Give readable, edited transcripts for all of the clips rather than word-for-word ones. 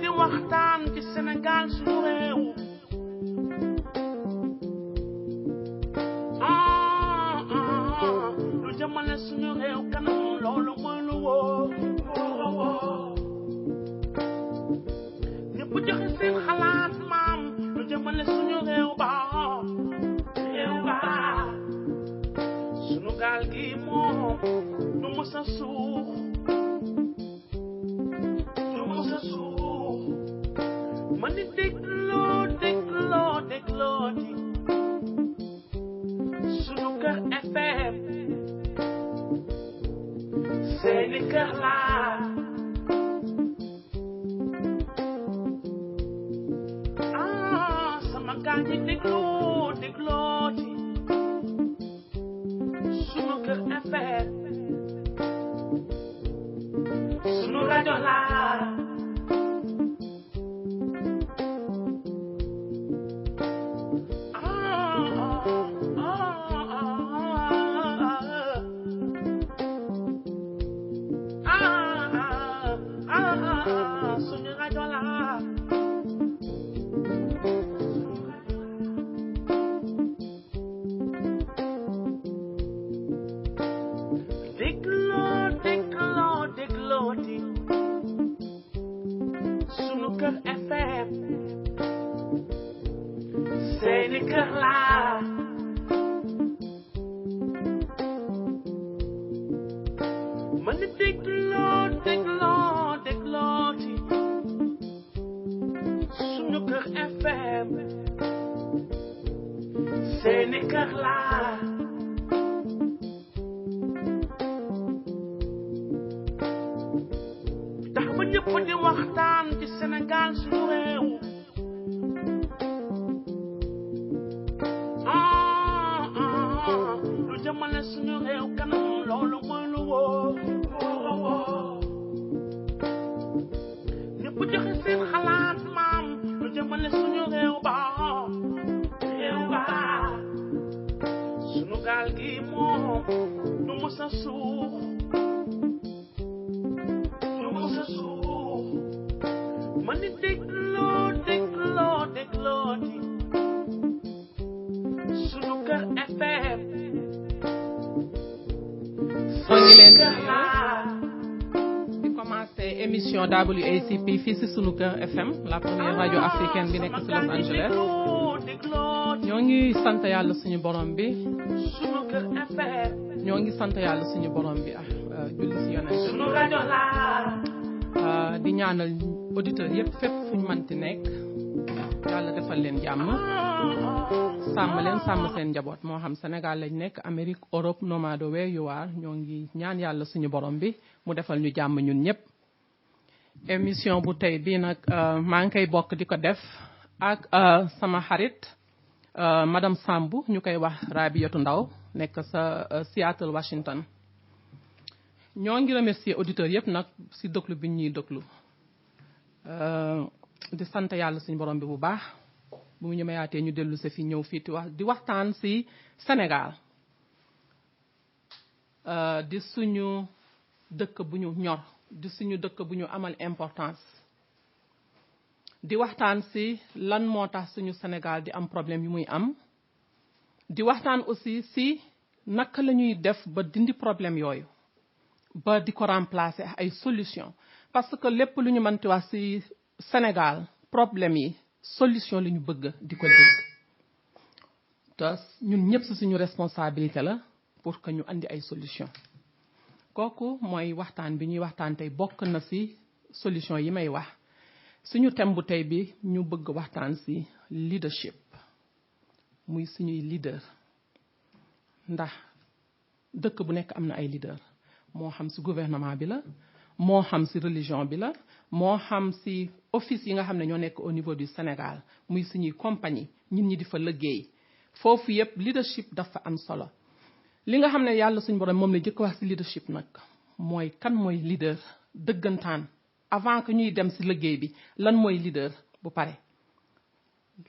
di waxtaan ci Sénégal suñu réew lu jëmale suñu réew kanam loolu mooy lu wóor ñëpp joxe seen xalaat maam lu jëmale suñu réew ba suñu gaal gi moom du mës a suux man di dégloo di sunu kër FM seeni kër laa sama gaa ñi dégloo di sunu kër FM sunu rajo laa di waxtaan ci Sénégal suñu réew lu jëmale suñu réew kanam loolu mooy lu wóor ñëpp joxe seen xalaat maam lu jëmale suñu réew ba suñu gaal gi moom du mës a suux man di dégloo di sunu kër FM maa ngi leen di commencer émission WACP fii ci sunu kër FM la première radio africaine bi nekk ci Los Angeles ñoo ngi sant yàlla suñu borom bi sunu kër FM ñoo ngi sant yàlla suñu borom bi julli ci yonent sunu rajo la di ñaanal auditeurs yépp fépp fuñ mënti nekk yàlla defal leen jàmm sàmm leen sàmm seen njaboot moo xam Sénégal lañ nekk Amérique Europe no matter where you are ñoo ngi ñaan yàlla suñu borom bi mu defal ñu jàmm ñun ñëpp. émission bu tey bii nag maa ngi koy bokk di ko def ak sama xarit madame Sambou ñu koy wax Rabiatou Ndaw nekk sa Seattle Washington. ñoo ngi remercier auditeurs yëpp nag ci déglu bi ñuy déglu di sant yàlla suñu borom bi bu baax bu mu ñu mayaatee ñu dellu sa fi ñëw fii di waxtaan ci Sénégal di suñu dëkk bu ñu ñor di suñu dëkk bu ñu amal importance di waxtaan ci lan moo tax suñu Sénégal di am problème yu muy am di waxtaan aussi ci naka la ñuy def ba dindi problème yooyu ba di ko remplacer ay solution parce que lépp lu ñu mënti wax ci Sénégal problème yi solution la ñu bëgg di ko dégg te ñun ñëpp ci suñu responsabilité la pour que ñu andi ay solution kooku mooy waxtaan bi ñuy waxtaan tey bokk na ci solution yi may wax suñu thème bu tey bi ñu bëgg waxtaan ci leadership muy suñuy leader ndax dëkk bu nekk am na ay leader moo xam ci gouvernement bi la moo xam ci religion bi la moo xam ci office yi nga xam ne ñoo nekk au niveau du Sénégal muy suñuy compagnie ñun ñi di fa liggéey foofu yépp leadership dafa am solo li nga xam ne yàlla suñu borom moom la jëkk wax ci leadership nag mooy kan mooy leader dëggantaan avant que ñuy dem ci liggéey bi lan mooy leader bu pare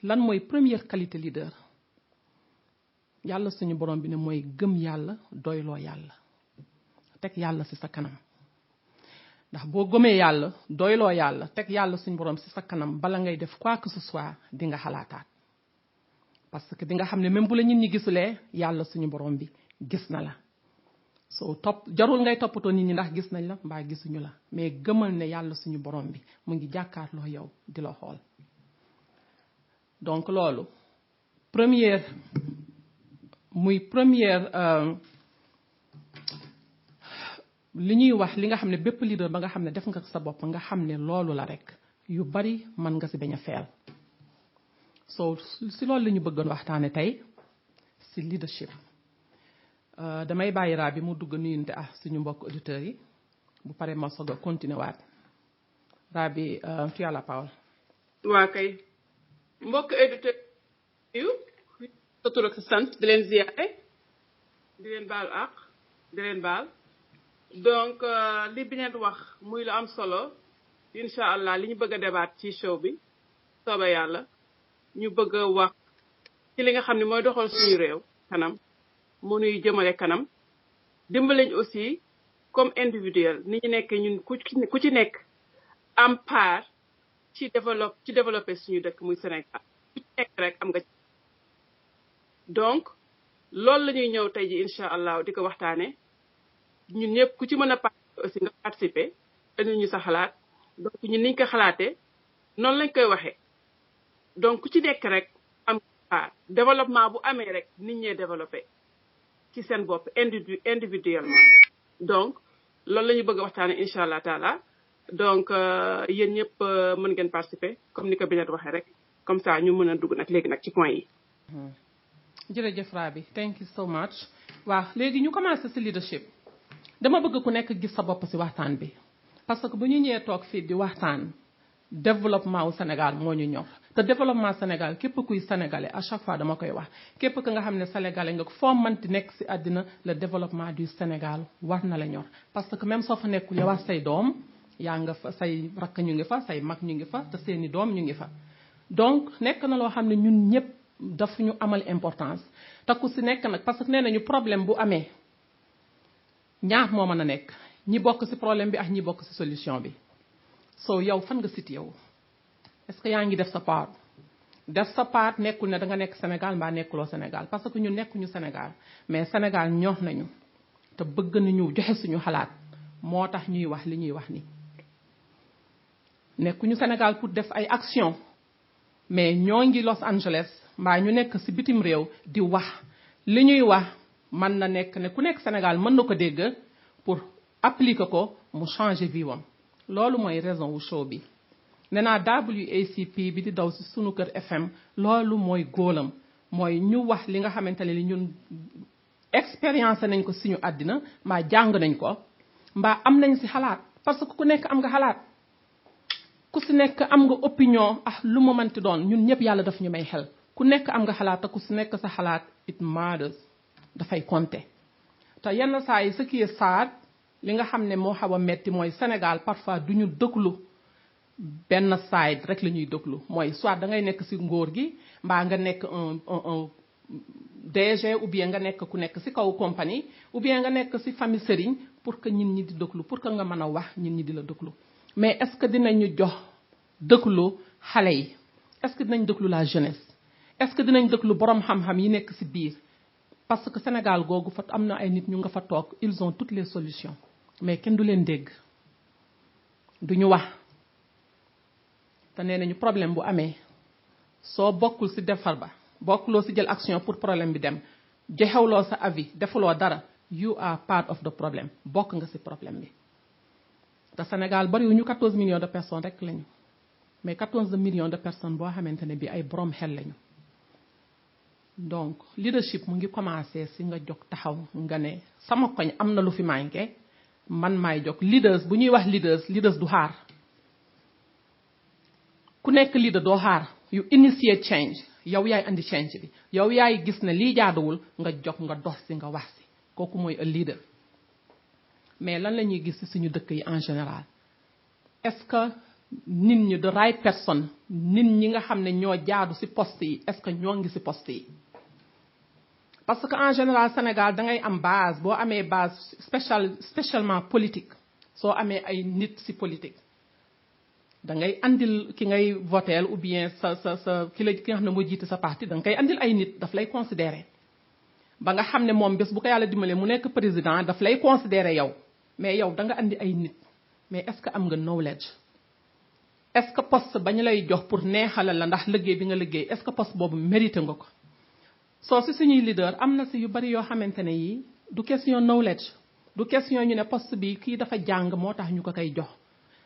lan mooy première qualité leader yàlla suñu borom bi ne mooy gëm yàlla doyloo yàlla teg yàlla ci sa kanam ndax boo gëmee yàlla doyloo yàlla teg yàlla suñu borom ci sa kanam bala ngay def quoi que ce soit di nga xalaataat parce que di nga xam ne même bu la nit ñi gisulee yàlla suñu borom bi gis na la soo topp jarul ngay toppatoo nit ñi ndax gis nañ la mbaa gisuñu la mais gëmal ne yàlla suñu borom bi mu ngi jàkkaarloo yow di la xool donc loolu première li ñuy wax li nga xam ne bépp leader ba nga xam ne def nga sa bopp nga xam ne loolu la rek yu bari mën nga ci bañ a feel so si loolu la ñu bëggoon waxtaane tey si leadership damay bàyyi raa bi mu dugg nuyunte suñu mbokk auditeurs yi bu paree ma soog a continuer waat raa bi tu as la parole. waa kay mbokk auditeurs yu sa tur ak sa sant di leen ziyaare di leen baal ak di leen baal donc li bi ngeen wax muy lu am solo incha allah li ñu bëgg a débat ci show bi sooba yàlla ñu bëgg a wax ci li nga xam ne mooy doxal suñu réew kanam mu nuy jëmale kanam dimbaleñ aussi comme individuel ni ñu nekk ñun ku ci nekk am part ci développer suñu dëkk muy Sénégal ku ci nekk rek am nga donc loolu la ñuy ñëw tey ji incha allah di ko waxtaane ñun ñëpp ku ci mën a participer aussi nga participer indi ñu sa xalaat donc ñun niñ ko xalaatee noonu lañ koy waxee donc ku ci nekk rek am part développement bu amee rek nit ñee développé ci seen bopp individuellement donc loolu la ñu bëgg a waxtaane incha allah taala donc yéen ñëpp mën ngeen participer comme ni ko Binet waxee rek comme ça ñu mën a dugg nag léegi nag ci point yi. jërëjëf Rabi thank you so much waaw léegi ñu commencé ci leadership dama bëgg ku nekk gis sa bopp ci waxtaan bi parce que bu ñu ñëwee toog fii di waxtaan développement wu Sénégal moo ñu ñor te développement Sénégal képp kuy sénégalais à chaque fois dama koy wax képp ka nga xam ne sénégalais nga foo mënti nekk ci àddina le développement du Sénégal war na la ñor parce que même soo fa nekkul yow say doom yaa nga fa say rakk ñu ngi fa say mag ñu ngi fa te seeni doom ñu ngi fa donc nekk na loo xam ne ñun ñëpp daf ñu amal importance te ku ci nekk nag parce que nee nañu problème bu amee ñaar moo mën a nekk ñi bokk ci problème bi ak ñi bokk ci solution bi so yow fan nga sit yow est-ce que yaa ngi def sa part nekkul ne da nga nekk Sénégal mbaa nekkuloo Sénégal parce que ñu nekkuñu Sénégal mais Sénégal ñor nañu te bëgg nañu joxe suñu xalaat moo tax ñuy wax li ñuy wax ni nekkuñu Sénégal pour def ay action mais ñoo ngi Los Angeles mbaa ñu nekk ci bitim réew di wax li ñuy wax mën na nekk ne ku nekk Sénégal mën na ko dégg pour appliquer ko mu changer vie wam loolu mooy raison wu show bi nee naa WACP bi di daw ci sunu kër FM loolu mooy góolam mooy ñu wax li nga xamante ne li ñun expérience nañ ko suñu àddina mbaa jàng nañ ko mbaa am nañ ci xalaat parce que ku nekk am nga xalaat ku ci nekk am nga opinion lu mu mënti doon ñun ñëpp yàlla daf ñu may xel ku nekk am nga xalaat te ku ci nekk sa xalaat it matters dafay compter te yenn saa yi ce qui est sad li nga xam ne moo xaw a metti mooy Sénégal parfois du ñu déglu benn side rek la ñuy déglu mooy soit da ngay nekk ci ngóor gi mbaa nga nekk un DG ou bien nga nekk ku nekk ci kaw compagnie ou bien nga nekk ci famille sëriñ pour que ñin ñi di déglu pour que nga mën a wax ñin ñi di la déglu mais est-ce que dinañu jox déglu xale yi est-ce que dinañ déglu la jeunesse est-ce que dinañ déglu borom xam-xam yi nekk ci biir parce que Sénégal googu fa am na ay nit ñu nga fa toog ils ont toutes les solutions mais kenn du leen dégg duñu wax te nee nañu problème bu amee soo bokkul ci defar ba bokkuloo ci jël action pour problème bi dem joxewloo sa avis defuloo dara you are part of the problem bokk nga ci problème bi te Sénégal bariwuñu 14 millions de personnes rek lañu mais 14 millions de personnes boo xamante ne bi ay borom xel lañu donc leadership mu ngi commencé ci nga jóg taxaw nga ne sama koñ am na lu fi manqué man maay jóg leaders bu ñuy wax leaders du xaar ku nekk leader doo xaar you initiate change yow yaay andi change bi yow yaay gis ne lii jaaduwul nga jóg nga dox ci nga wax ci kooku mooy a leader mais lan la ñuy gis ci suñu dëkk yi en général est-ce que nit ñi the right person nit ñi nga xam ne ñoo jaadu ci poste yi est-ce que ñoo ngi ci poste yi parce que en général Sénégal da ngay am base boo amee base spécialement politique soo amee ay nit ci politique da ngay andil ki ngay voter ou bien sa ki nga xam ne moo jiite sa parti da nga koy andil ay nit daf lay considérer ba nga xam ne moom bés bu ko yàlla dimbalee mu nekk président daf lay considérer yow mais yow da nga andi ay nit mais est-ce que am nga knowledge est-ce que poste bañ lay jox pour neexalal la ndax liggéey bi nga liggéey est-ce que poste boobu mérité nga ko soo si suñuy leader am na si yu bari yoo xamante ne yii du question knowledge du question ñu ne poste bi kii dafa jàng moo tax ñu ko koy jox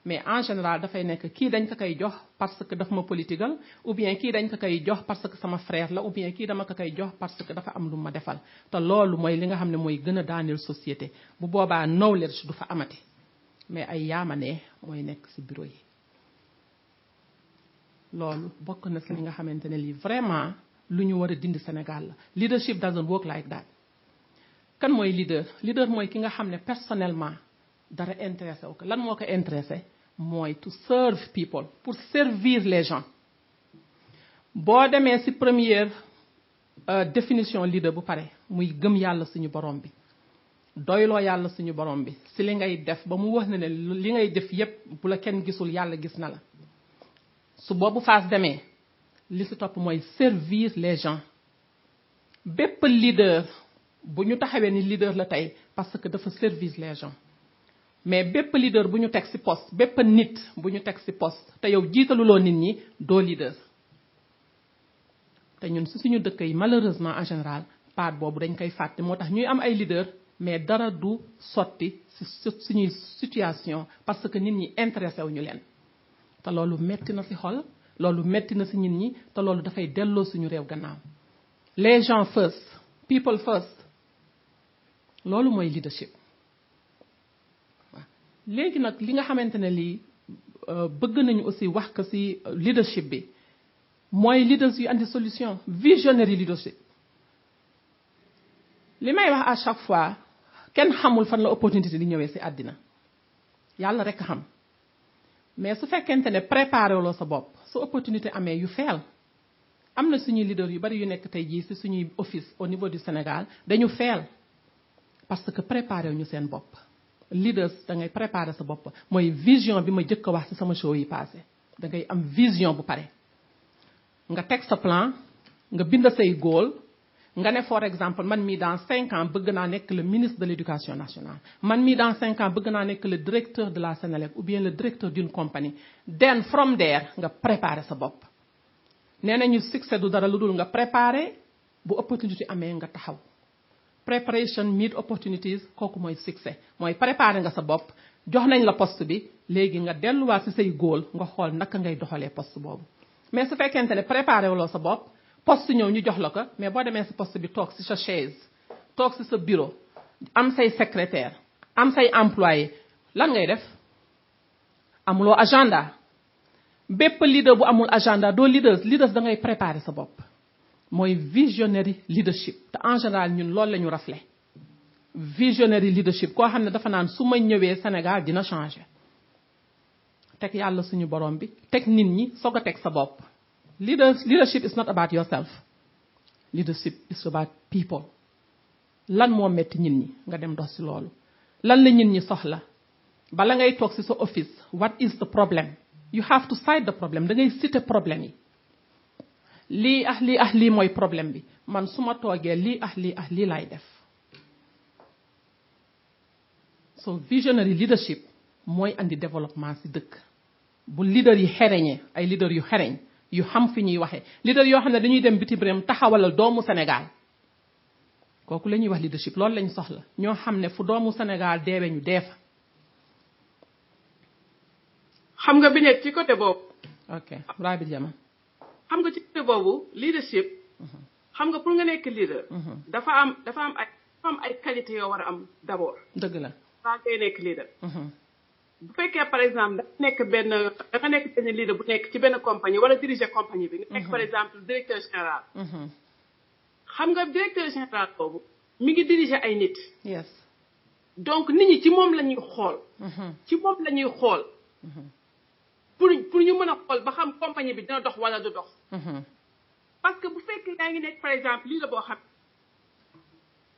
mais en général dafay nekk kii dañ ko koy jox parce que daf ma politigal ou bien kii dañ ko koy jox parce que sama frère la ou bien kii dama ko koy jox parce que dafa am lu ma defal te loolu mooy li nga xam ne mooy gën a daaneel société bu boobaa knowledge du fa amati mais ay yaamanee mooy nekk ci bureau yi loolu bokk na ci li nga xamante ne lii vraiment lu ñu war a dindi Sénégal la leadership doesn't work like that kan mooy leader mooy ki nga xam ne personnellement dara intéressé wu ko lan moo ko intéressé mooy to serve people pour servir les gens boo demee ci première définition leader bu pare muy gëm yàlla suñu borom bi doyloo yàlla suñu borom bi ci li ngay def ba mu wax ne li ngay def yépp bu la kenn gisul yàlla gis na la su boobu phase demee li ci topp mooy servir les gens bépp leader bu ñu taxawee ni leader la tey parce que dafa servir les gens mais bépp leader bu ñu teg ci poste bépp nit bu ñu teg ci poste te yow jiitaluloo nit ñi doo leader te ñun ci suñu dëkk yi malheureusement en général part boobu dañ koy fàtte moo tax ñuy am ay leader mais dara du sotti ci suñuy situation parce que nit ñi intéressé wuñu leen te loolu metti na ci xol loolu metti na ci nit ñi te loolu dafay delloo suñu réew gannaaw les gens first people first loolu mooy leadership waaw léegi nag li nga xamante ne lii bëgg nañu aussi wax ko ci leadership bi mooy leaders yu andi solution visionary leadership li may wax à chaque fois kenn xamul fan la opportunité di ñëwee ci àddina yàlla rekk xam mais su fekkente ne préparé loo sa bopp su opportunité amee yu feel am na suñuy leader yu bari yu nekk tey jii ci suñuy office au niveau du Sénégal dañu feel parce que préparé wu ñu seen bopp leaders da ngay préparer sa bopp mooy vision bi ma jëkk a wax ci sama show yi passé da ngay am vision bu pare nga teg sa plan nga bind say goal nga ne for exemple man mii dans 5 ans bëgg naa nekk le ministre de l'éducation nationale man mii dans 5 ans bëgg naa nekk le directeur de la Sénélec ou bien le directeur d'une compagnie then from there nga préparer sa bopp nee nañu succès du dara lu dul nga préparer bu opportunité amee nga taxaw preparation meet opportunities kooku mooy succès mooy préparer nga sa bopp jox nañ la poste bi léegi nga delluwaat ci say goal nga xool naka ngay doxalee poste boobu mais su fekkente ne préparer wuloo sa bopp poste ñëw ñu jox la ko mais boo demee ci poste bi toog ci sa chaise toog ci sa bureau am say secrétaire am say employé lan ngay def amuloo agenda bépp leader bu amul agenda doo leaders da ngay préparer sa bopp mooy visionary leadership te en général ñun loolu la ñu raflé visionary leadership koo xam ne dafa naan su ma ñëwee Sénégal dina changer teg yàlla suñu borom bi teg nit ñi soog a teg sa bopp leadership is not about yourself leadership is about people lan moo metti nit ñi nga dem dox ci loolu lan la nit ñi soxla bala ngay toog ci sa office what is the problem you have to cite the problem da ngay citer problème yi lii mooy problème bi man su ma toogee lii laay def so visionary leadership mooy andi développement ci dëkk bu leader yi xereñee ay leader yu xereñ yu xam fi ñuy waxee leader yoo xam ne dañuy dem bitim réew taxawalal doomu Sénégal kooku la ñuy wax leadership loolu lañ soxla ñoo xam ne fu doomu Sénégal deewe ñu dee fa. xam nga bi nekk ci côté boobu. ok Rabi Diama. xam nga ci côté boobu leadership. xam nga pour nga nekk leader. dafa am ay qualité yoo war a am d'abord. dëgg la. saa ngay nekk leader. bu fekkee par exemple da nga nekk benn leader bu nekk ci benn compagnie wala diriger compagnie bi. nga nekk par exemple directeur général. xam nga directeur général boobu mi ngi diriger ay nit. yes. donc nit ñi ci moom la ñuy xool. ci moom la ñuy xool. pour ñu mën a xool ba xam compagnie bi dina dox wala du dox. parce que bu fekkee yaa ngi nekk par exemple leader boo xam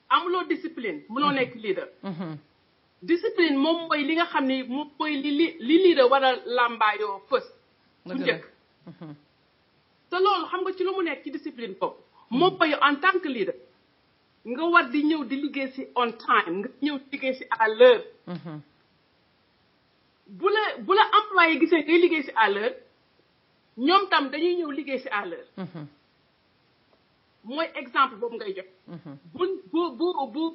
amuloo discipline mënoo nekk leader. discipline moom mooy li nga xam ni moom mooy li leader war a làmbaayoo fës bu njëkk te loolu xam nga ci lu mu nekk ci discipline boobu moom mooy en tant que leader nga war di ñëw di liggéey si on time nga ñëw di liggéey si à l'heure bu la employé gisee ngay liggéey si à l'heure ñoom tam dañuy ñëw liggéey si à l'heure mooy exemple boobu ngay jox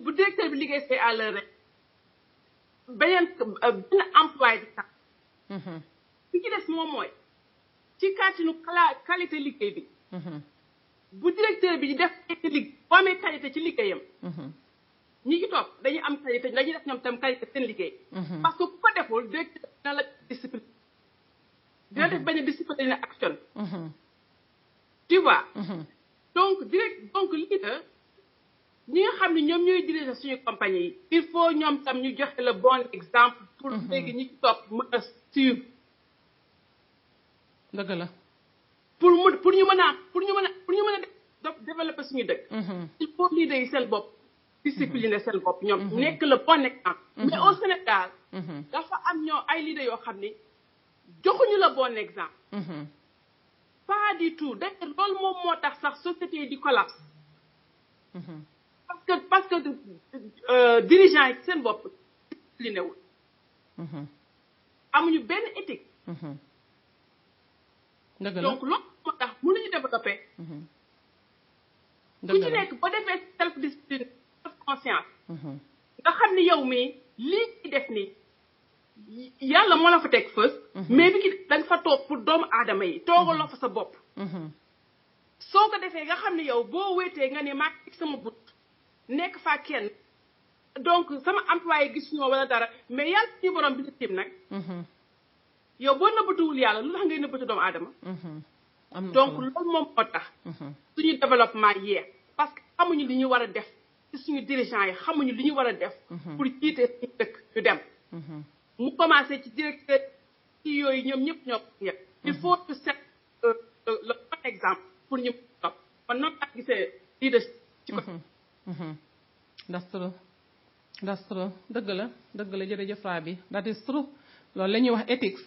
bu directeur bi liggéey si à l'heure rek benn employé bi tax li ci des moom mooy ci kàttanu qualité liggéey bi bu directeur bi di def liggéey boo amee qualité ci liggéeyam ñi ci topp dañuy am qualité dañuy def ñoom tam qualité seen liggéey parce que ku ko deful directeur dina la discipline dina def benn discipline action tu vois donc leader ñi nga xam ne ñoom ñooy diriger suñu compagnie yi il faut ñoom tam ñu joxe le bon exemple pour léegi ñi ci topp mën a suivre dëgg la pour ñu mën a développer suñu dëkk il faut leader yi seen bopp discipliner seen bopp ñoom nekk le bon exemple mais au Sénégal dafa am ñoo ay leader yoo xam ni joxuñu le bon exemple pas du tout d'ailleurs loolu moom moo tax sax société yi di collapse parce que dirigeants yi seen bopp discipliné wul amuñu benn éthique donc loolu moo tax mënuñu développé ku ci nekk boo defee self discipline self conscience nga xam ni yow mii lii ci def nii yàlla moo la fa teg fës mais bi ki da nga fa toog pour doomu aadama yi toogaloo fa sa bopp soo ko defee nga xam ni yow boo wéetee nga ne maa ngi sama but nekk faa kenn donc sama employé gis ñoo wala dara mais yàlla suñu borom bi la tiim nag yow boo nëbbatuwul yàlla lu tax ngay nëbbatu doomu aadama donc loolu moom moo tax suñu développement yeex parce que xamuñu li ñu war a def ci suñu dirigeants yi xamuñu li ñu war a def pour jiite suñu dëkk ñu dem mu commencé ci directeur ci yooyu ñoom ñëpp ñoo ko yëg il faut que set le bon exemple pour ñu topp man noonu laa gisee leadership ci ko that's true dëgg la jërëjëf Raby that is true loolu la ñuy wax ethics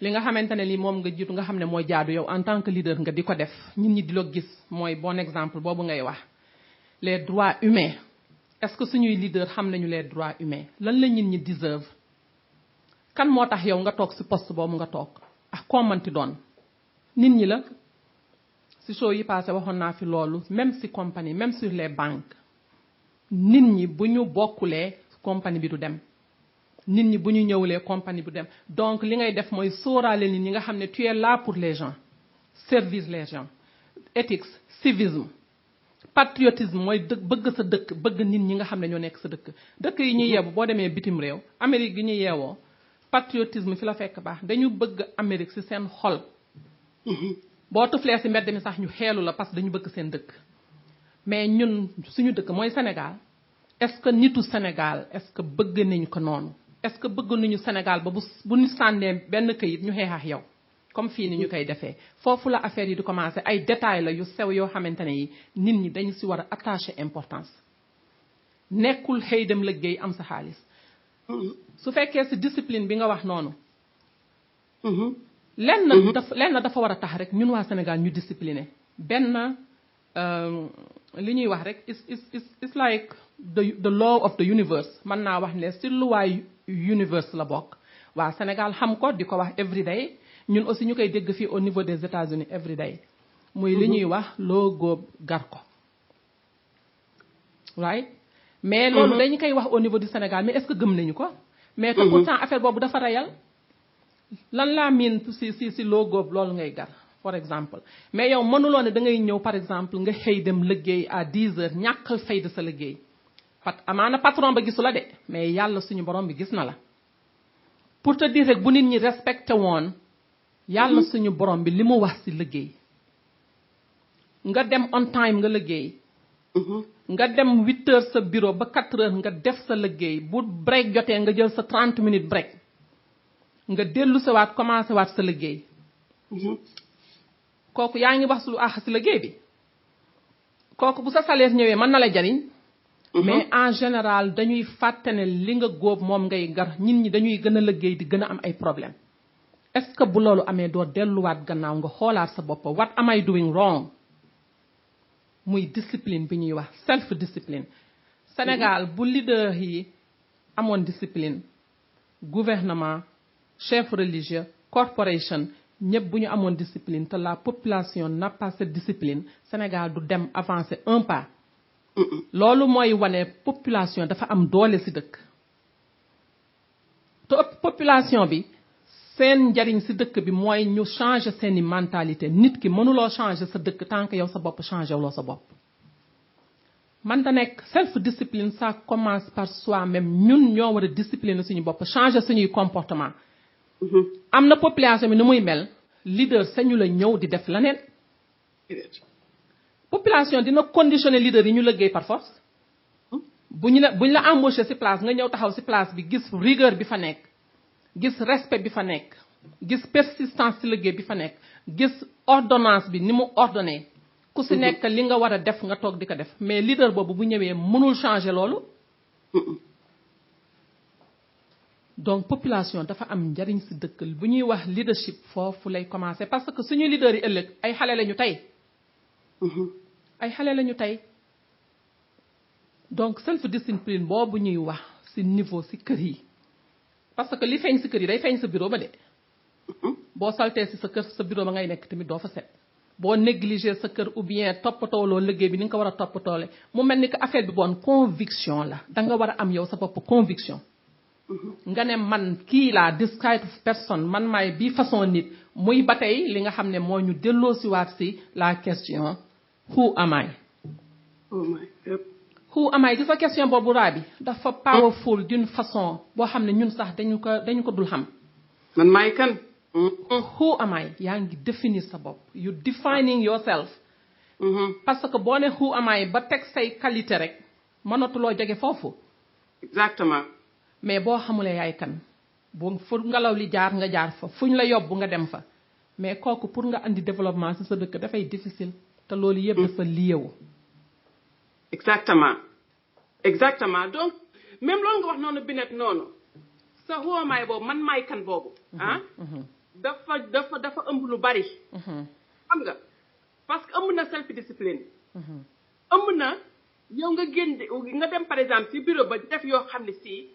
li nga xamante ne lii moom nga jiitu nga xam ne mooy jaadu yow en tant que leader nga di ko def nit ñi di la gis mooy bon exemple boobu ngay wax les droits humains est-ce que suñuy leader xam nañu les droits humains lan la nit ñi deserve kan moo tax yow nga toog ci poste boobu nga toog ak koo manti doon nit ñi la ci show yi passé waxoon naa fi loolu même ci compagnie même sur les banques nit ñi bu ñu bokkulee compagnie bi du dem nit ñi bu ñu ñëwulee compagnie bu dem donc li ngay def mooy sóoraale nit ñi nga xam ne tu es là pour les gens servir les gens ethics civisme patriotisme mooy bëgg sa dëkk bëgg nit ñi nga xam ne ñoo nekk sa dëkk yi ñuy yeewu boo demee bitim réew Amérique gi ñuy yeewoo patriotisme fi la fekk baax dañu bëgg Amérique ci seen xol boo tuflee ci mbedd mi sax ñu xeelu la parce que dañu bëgg seen dëkk mais ñun suñu dëkk mooy Sénégal est-ce que nitu Sénégal est-ce que bëgg nañu ko noonu est-ce que bëgg nañu Sénégal ba bu ñu sànnee benn këyit ñu xeex ak yow comme fii ni ñu koy defee foofu la affaire yi di commencer ay détails la yu sew yoo xamante ne yi nit ñi dañu ci war a attacher importance nekkul xëy dem liggéey am sa xaalis su fekkee ci discipline bi nga wax noonu lenn dafa war a tax rek ñun waa Sénégal ñu discipliné benn li ñuy wax rek it's like the law of the universe mën naa wax ne ci luwaay universe la bokk waa Sénégal xam ko di ko wax everyday ñun aussi ñu koy dégg fii au niveau des États-Unis everyday muy li ñuy wax loo góob gar ko right mais loolu dañu koy wax au niveau du Sénégal mais est-ce que gëm nañu ko mais que pourtant affaire boobu dafa réel lan laa miin si loo góob loolu ngay gar for exemple mais yow mënuloo ne da ngay ñëw par exemple nga xëy dem liggéey à 10 heures ñàkkal fayda sa liggéey amaana patron ba gisu la de mais yàlla suñu borom bi gis na la pour te dire rek bu nit ñi respecté woon yàlla suñu borom bi li mu wax ci liggéey nga dem on time nga liggéey nga dem 8 heures sa bureau ba 4 heures nga def sa liggéey bu break jotee nga jël sa 30 minutes break nga dellu sa waat commencé waat sa liggéey kooku yaa ngi wax lu ci liggéey bi kooku bu sa salaire ñëwee mën na la jariñ mais en général dañuy fàtte ne li nga góob moom ngay gar nit ñi dañuy gën a liggéey di gën a am ay problème est-ce que bu loolu amee doo delluwaat gannaaw nga xoolaat sa bopp what am I doing wrong muy discipline bi ñuy wax self discipline Sénégal bu leader yi amoon discipline gouvernement chef religieux corporation ñëpp bu ñu amoon discipline te la population n'a pas cette discipline Sénégal du dem avancer un pas loolu mooy wane population dafa am doole ci dëkk te population bi seen njariñ ci dëkk bi mooy ñu changer seeni mentalité nit ki mënuloo changer sa dëkk tant que yow sa bopp changer loo sa bopp man da nekk self discipline ça commence par soi-même ñun ñoo war a discipliner suñu bopp changer suñuy comportement am na population bi ni muy mel leader sañu la ñëw di def leneen population dina conditionner leader yi ñu liggéey par force buñ la embauché ci place nga ñëw taxaw ci place bi gis rigueur bi fa nekk gis respect bi fa nekk gis persistance ci liggéey bi fa nekk gis ordonnance bi ni mu ordonné ku ci nekk li nga war a def nga toog di ko def mais leader boobu bu ñëwee mënul changer loolu donc population dafa am njariñ ci dëkk bu ñuy wax leadership foofu lay commencer parce que suñu leader yi ëllëg ay xale lañu tey ay xale lañu tey donc self discipline boobu ñuy wax ci niveau ci kër yi parce que li feeñ ci kër yi day feeñ sa bureau ba de boo saltee ci sa kër sa bureau ba ngay nekk tamit doo fa set boo négliger sa kër ou bien toppatoo loo liggéey bi ni nga ko war a toppatoole mu mel ni que affaire bi bon conviction la da nga war a am yow sa bopp conviction nga ne man kii laa this kind of person man maay bii façon nit muy ba tey li nga xam ne moo ñu delloo si waat si la question who am I who am I gis nga question boobu raa bi dafa powerful d'une façon boo xam ne ñun sax dañu ko dul xam man maay kan who am I yaa ngi définir sa bopp you defining yourself parce que boo ne who am I ba teg say qualité rek mënatuloo jege foofu exactement mais boo xamulee yaay kan bu fu ngelaw li jaar nga jaar fa fuñ la yóbbu nga dem fa mais kooku pour nga andi développement ci sa dëkk dafay difficile te loolu yëpp dafa liyewu exactement donc même loolu nga wax noonu bi nekk noonu sa who am I boobu man maay kan boobu dafa ëmb lu bari xam nga parce que ëmb na self discipline ëmb na yow nga génn nga dem par exemple ci bureau ba def yoo xam ne si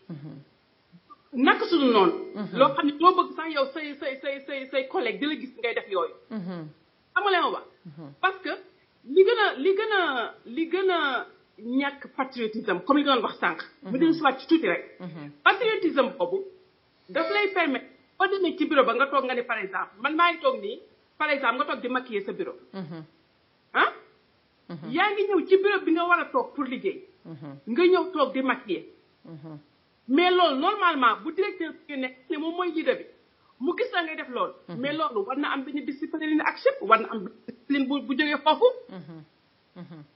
naka suñu noonu loo xam ne doo bëgg sax yow say collègue di la gis ngay def yooyu xam nga ma wax parce que li gën a ñàkk patriotisme comme li doon wax sànq mu dina si waat ci tuuti rek patriotisme boobu daf lay permettre boo demee ci bureau ba nga toog nga ne par exemple man maa ngi toog nii par exemple nga toog di maquiller sa bureau yaa ngi ñëw ci bureau bi nga war a toog pour liggéey nga ñëw toog di maquiller mais loolu normalement bu directeur bi nekk ne moom mooy leader bi mu gis la ngay def loolu mais loolu war na am benn discipline action war na am discipline bu jógee foofu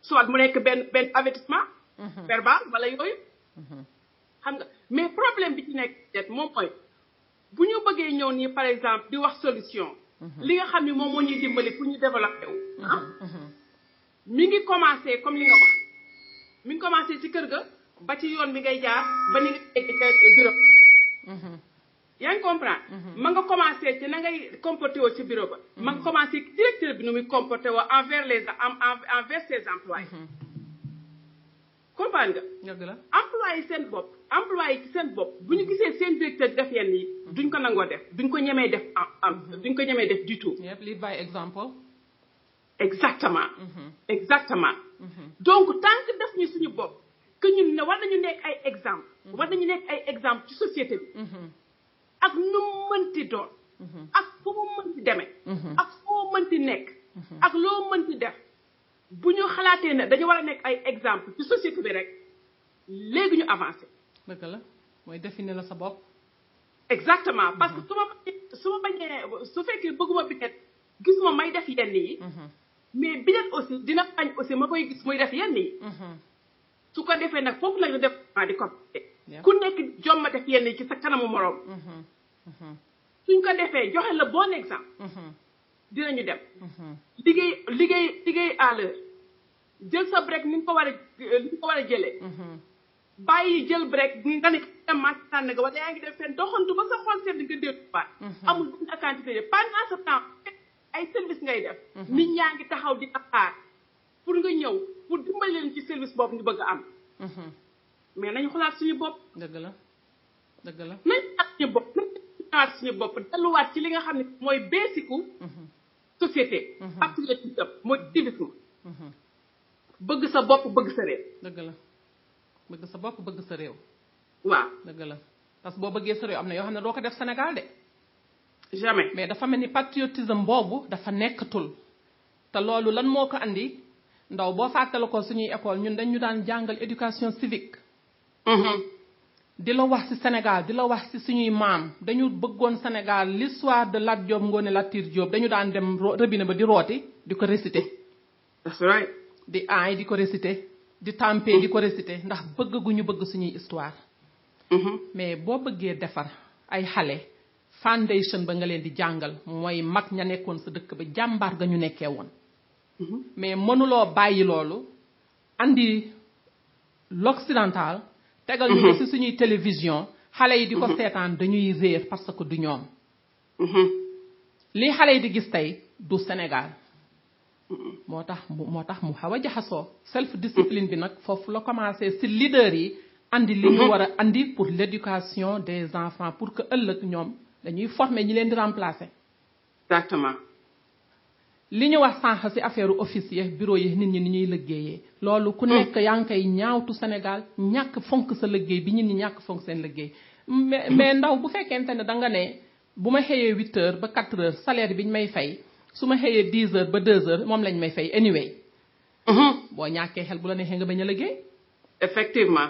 soit mu nekk benn avertissement verbal wala yooyu xam nga mais problème bi ci nekk moom mooy bu ñu bëggee ñëw nii par exemple di wax solution li nga xam ne moom moo ñuy dimbali pour ñu développer wu mi ngi commencé comme li nga wax mi ngi commencé ci kër ga ba ci yoon bi ngay jaar ba ni nga egg bureau yaa ngi comprendre ma nga commencé ci na ngay comporté woo ci bureau ba ma nga commencé directeur bi nu muy comporté woo envers ses employés comprendre nga employé seen bopp bu ñu gisee seen directeur def yenn yi duñ ko nangoo def duñ ko ñemee def du tout lead by example exactement donc tant que def ñu suñu bopp que ñun ne war nañu nekk ay exemple ci société bi ak nu mu mënti doon ak fu mu mënti demee ak foo mënti nekk ak loo mënti def bu ñu xalaatee ne dañu war a nekk ay exemple ci société bi rek léegi ñu avancé dëgg la mooy définir la sa bopp exactement parce que su ma bañee su fekkee bëgguma binet gis ma may def yenn yi mais binet aussi dina bañ aussi ma koy gis muy def yenn yi su ko defee nag foofu la ñu def di compté ku nekk jomma def yenn yi ci sa kanamu moroom suñ ko defee joxe la bon exemple dinañu dem liggéey à l'heure jël sa break ni nga ko war a jëlee. bàyyi jël break ni nga ne dem màcc nga wala yaa ngi def fenn doxantu ba sa xol sedd nga delluwaat. amul benn quantité pendant ce temps ay service ngay def. nit ñaa ngi taxaw di xaar pour nga ñëw pour dimbali leen ci service boobu ñu bëgg a am. mais nañu xalaat suñu bopp. dëgg la. nañu xalaat suñu bopp delluwaat ci li nga xam ne mooy basicu société. patriotisme mooy civisme. bëgg sa bopp bëgg sa réew. dëgg la bëgg sa bopp bëgg sa réew. waaw dëgg la parce que boo bëggee sa réew am na yoo xam ne doo ko def Sénégal de. jamais. mais dafa mel ni patriotisme boobu dafa nekkatul te loolu lan moo ko andi ndaw boo fàttale ko suñuy école ñun dañu daan jàngal éducation civique. di la wax ci Sénégal di la wax ci suñuy maam dañu bëggoon Sénégal l'histoire de Lat Diop Ngoné Latyr Diop dañu daan dem robinet ba di rooti di ko réciter. that's right. di aay di ko réciter di tampé di ko réciter ndax bëgg gu ñu bëgg suñuy histoire. mais boo bëggee defar ay xale foundation ba nga leen di jàngal mooy mag ña nekkoon sa dëkk ba jàmbaar ga ñu nekkee woon. mais mënuloo bàyyi loolu andi l'occidental tegal ñu ko ci suñuy télévision xale yi di ko seetaan dañuy réer parce que du ñoom. lii xale yi di gis tey du Sénégal. moo tax mu xaw a jaxasoo self discipline bi nag foofu la commencé ci leader yi andi li ñu war a andi pour l'éducation des enfants pour que ëllëg ñoom dañuy former ñi leen di remplacer. exactement. li ñu wax sànq ci affaire officier bureau yi nit ñi ni ñuy liggéeyee. loolu ku nekk yaa ngi koy ñaawtu Sénégal ñàkk fonk sa liggéey bi nit ñi ñàkk fonk seen liggéey. mais ndaw bu fekkente ne da nga ne bu ma xëyee 8 heures ba 4 heures salaire bi ñu may fay. su ma xëyee 10 heures ba 2 heures moom lañ may fay anyway. boo ñàkkee xel bu la neexee nga bañ a liggéey. effectivement.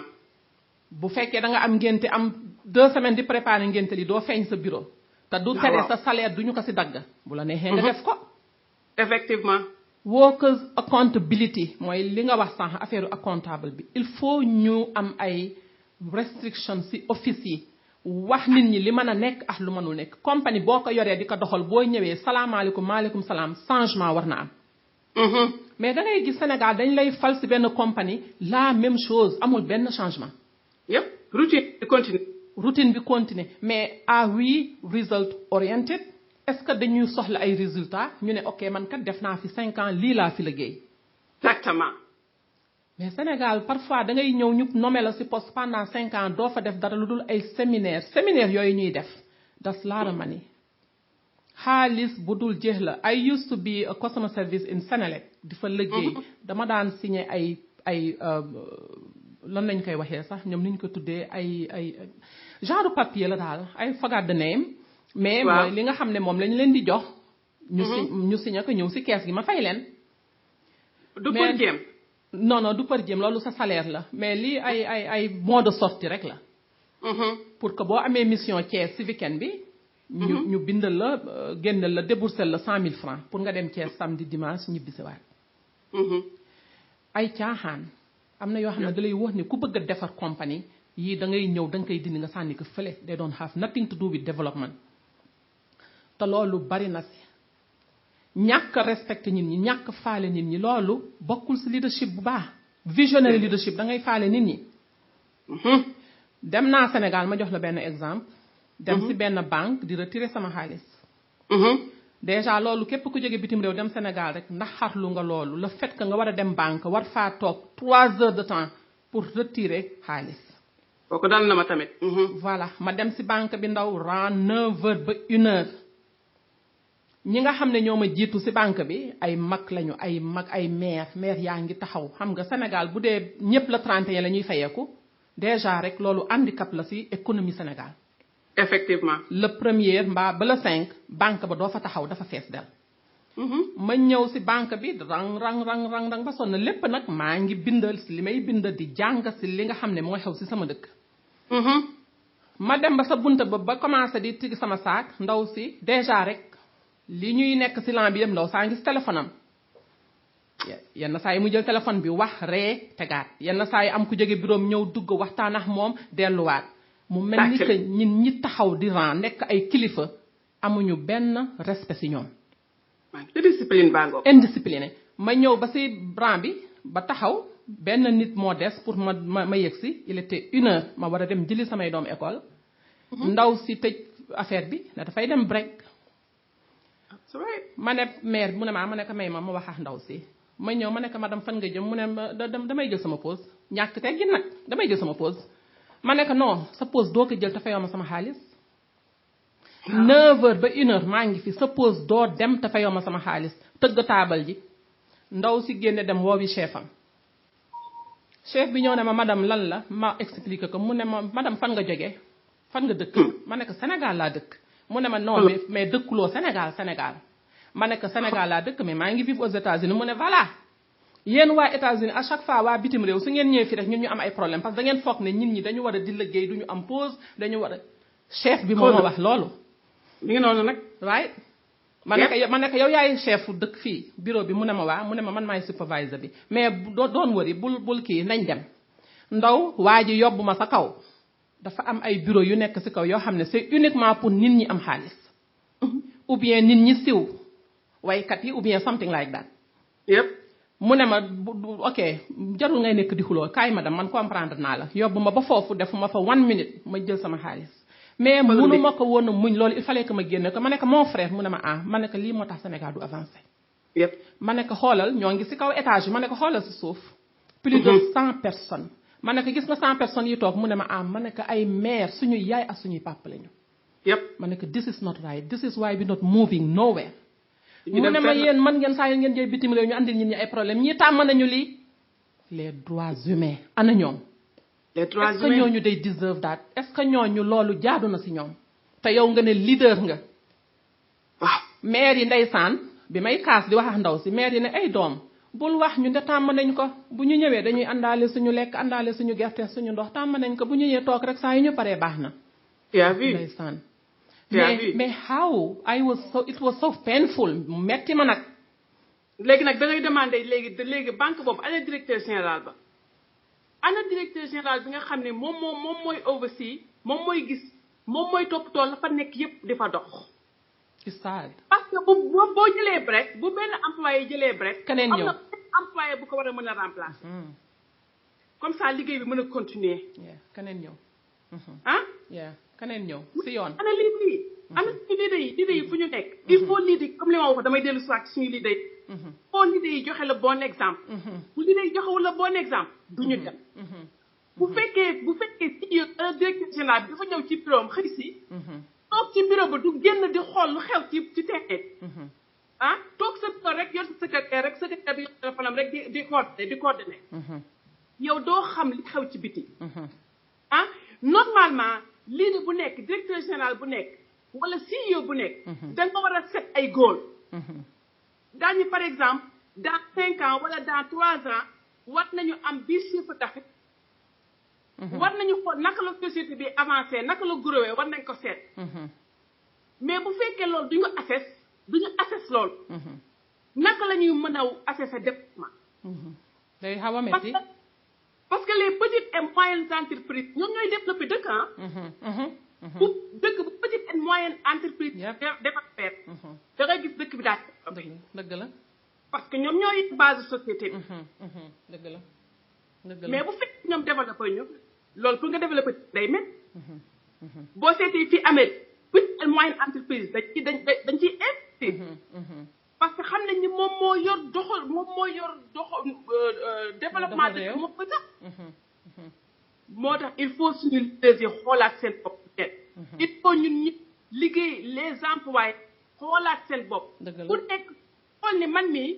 bu fekkee da nga am ngénte am 2 semaines di préparer ngénte li doo feeñ sa bureau. te du tere sa salaire duñu ko ci dagg. bu la neexee nga def ko. effectivement. workers accountability mooy li nga wax sànq affaire accountable bi il faut ñu am ay restrictions ci office yi. wax nit ñi li mën a nekk ak lu mënul nekk compagnie boo ko yoree di ko doxal boo ñëwee salaamaaleykum maaleykum salaam changement war na am. mais da ngay gis Sénégal dañ lay fal ci benn compagnie la même chose amul benn changement. yëpp routine bi continue mais are we result oriented est-ce que dañuy soxla ay résultats ñu ne ok man kat def naa fi 5 ans lii laa fi liggéey. exactement. mais Sénégal parfois da ngay ñëw ñu nommé la ci poste pendant 5 ans doo fa def dara lu dul ay séminaire yooyu ñuy def das lot of money xaalis bu dul jeex la I used to be a customer service in Senelec di fa liggéey dama daan signé ay lan lañ koy waxee sax ñoom ni ñu ko tuddee ay genre papier la daal I forgot the name mais mooy li nga xam ne moom lañ leen di jox ñu signé ko ñëw ci kees gi ma fay leen du pour jéem. non du par jéem loolu sa salaire la mais lii ay mot de sortie rek la. pour que boo amee mission Thiès ci weekend bi. ñu bindal la génnal la débourser la 100 000 francs pour nga dem Thiès samedi dimanche ñibbisiwaat. ay caaxaan am na yoo xam ne da lay wax ni ku bëgg a defar compagnie yii da ngay ñëw da nga koy dindi nga sànni ko fële they don't have nothing to do with development. te loolu bari na ci. ñàkk respecté nit ñi ñàkk faale nit ñi loolu bokkul ci leadership bu baax visionary leadership da ngay faale nit ñi. dem naa Sénégal ma jox la benn exemple. dem ci benn banque di retirer sama xaalis. déjà loolu képp ku jóge bitim réew dem Sénégal rek ndax xarlu nga loolu le fait que nga war a dem banque war faa toog 3 heures de temps pour retirer xaalis. kooku dal na ma tamit. voilà ma dem ci banque bi ndaw ran 9 heures ba 1 heure. ñi nga xam ne ñoo ma jiitu ci banque bi ay mag lañu ay maire yaa ngi taxaw xam nga Sénégal bu dee ñëpp la 31 la ñuy fayeeku déjà rek loolu handicap la ci économie Sénégal. effectivement. le premier mbaa ba le 5 banque ba doo fa taxaw dafa fees del. ma ñëw ci banque bi rang ba sonn lépp nag maa ngi bindal ci li may bind di jàng ci li nga xam ne mooy xew ci sama dëkk. ma dem ba sa bunta ba commencé di tigi sama saak ndaw ci déjà rek. li ñuy nekk ci lan bi yëpp ndaw saa ngi ci téléphone am yenn saa yi mu jël téléphone bi wax ree tegaat yenn saa yi am ku jóge bureau ñëw dugg waxtaan ak moom delluwaat. mu mel ni que ñin ñi taxaw di ran nekk ay kilifa amuñu benn respect ci ñoom. indiscipline baa ngoog. indiscipliné ma ñëw ba ci rang bi ba taxaw benn nit moo des pour ma yegg si il était 1h ma war a dem jëli samay doom école ndaw si tëj affaire bi ne dafay dem break That's right. ma ne maire mu ne ma ne ko may ma wax ak ndaw si ma ñëw ma ne ko madame fan nga jëm mu ne ma damay jël sama pause ñàkk teggin nag damay jël sama pause ma ne ko non sa pause doo ko jël te fayoo ma sama xaalis 9h ba 1h maa ngi fi sa pause doo dem te fayoo ma sama xaalis tëgg taabal ji ndaw si génne dem woowi chef am chef bi ñëw ne ma madame lan la ma expliqué ko mu ne ma madame fan nga jógee fan nga dëkk ma ne ko Sénégal laa dëkk mu ne ma non mais dëkkuloo Sénégal ma ne ko Sénégal laa dëkk mais maa ngi vivre aux États-Unis mu ne voilà yéen waa États-Unis à chaque fois waa bitim réew su ngeen ñëwee fi rek ñun ñu am ay problème parce que da ngeen foog ne nit ñi dañu war a di liggéey duñu am pause dañu war a chef bi moo ma wax loolu mi ngi noonu nag waaye ma ne ko yow yaay chef dëkk fii bureau bi mu ne ma waa mu ne ma man maay supervisor bi mais doon wëri bul kii nañ dem ndaw waa ji yóbbu ma sa kaw dafa am ay bureau yu nekk ci kaw yoo xam ne c'est uniquement pour nit ñi am xaalis ou bien nit ñi siw waykat yi ou bien something like that yëpp mu ne ma ok jarul ngay nekk di xuloo kaay madame man comprendre naa la yóbbu ma ba foofu defuma fa 1 minute ma jël sama xaalis mais mënu ma ko woon a muñ loolu il fallait que ma génne ko ma ne ko mon frère mu ne ma ma ne ko lii moo tax Sénégal du avancé yëpp ma ne ko xoolal ñoo ngi ci kaw étage bi ma ne ko xoolal ci suuf plus de 100 personnes ma ne ko gis nga 100 personnes yi toog mu ne ma ma ne ko ay mère suñuy yaay ak suñuy papa lañu yëpp ma ne ko this is not right this is why we not moving nowhere mu ne ma yéen man ngeen saa yu ngeen jëy bitim réew ñu andil ñi ay problème ñi tàmm nañu lii les droits humains ana ñoom les droits est-ce que ñooñu day deserve that est-ce que ñooñu loolu jaadu na ci ñoom te yow nga ne leader nga waaw maire yi ndeysaan bi may kaas di wax ak ndaw si maire yi ne ay doom bul wax ñu de tàmm nañ ko bu ñu ñëwee dañuy àndaale suñu lekk àndaale suñu gerte suñu ndox tàmm nañ ko bu ñu ñëwee toog rek saa yu ñu paree baax na ndeysaan mais how it was so painful metti ma nag léegi nag da ngay demandé léegi banque boobu ana directeur général ba ana directeur général bi nga xam ne moom mooy oversee moom mooy gis moom mooy toppatoo la fa nekk yépp di fa dox it's sad parce que boo jëlee break bu benn employé jëlee break keneen ñëw am na employé bu ko war a mën a remplacer comme ça liggéey bi mën a continuer keneen ñëw keneen ñëw si yoon ana lii ana suñu leader yi fu ñu nekk il faut leader comme li ma wax damay dellu si waat suñu leader yi faut leader yi joxe le bon exemple bu leader yi joxewul le bon exemple duñu dem bu fekkee si directeur général bi dafa ñëw ci bureau am xëy si toog ci bureau ba du génn di xool lu xew ci terrain toog sa bureau rek yor sa secrétaire bi yor téléphone am rek di coordonné yow doo xam li xew ci biti normalement leader bu nekk directeur général bu nekk wala CEO bu nekk da nga war a set ay goal daañu par exemple dans 5 ans wala dans 3 ans war nañu am bii chiffre d'affaires war nañu xool naka la société bi avancé naka la growé war nañ ko seet mais bu fekkee loolu duñu assess loolu naka la ñuy mën a assesser développement day xaw a metti parce que les petites et moyennes entreprises ñoom ñooy développé dëkk bu dëkk bu petite et moyenne entreprise développé da ngay gis dëkk bi daal dëgg la parce que ñoom ñooy base société bi dëgg la mais bu fekk ñoom développé ñu loolu pour nga développé day mel boo seetee fii Amérique petite et moyenne entreprise dañ ciy investir parce que xam nañ ni moom moo yor développement dëkk moom ko sax moo tax il faut suñu leaders yi xoolaat seen bopp il faut ñun ñi liggéey les employés xoolaat seen bopp ku nekk xool ni man mii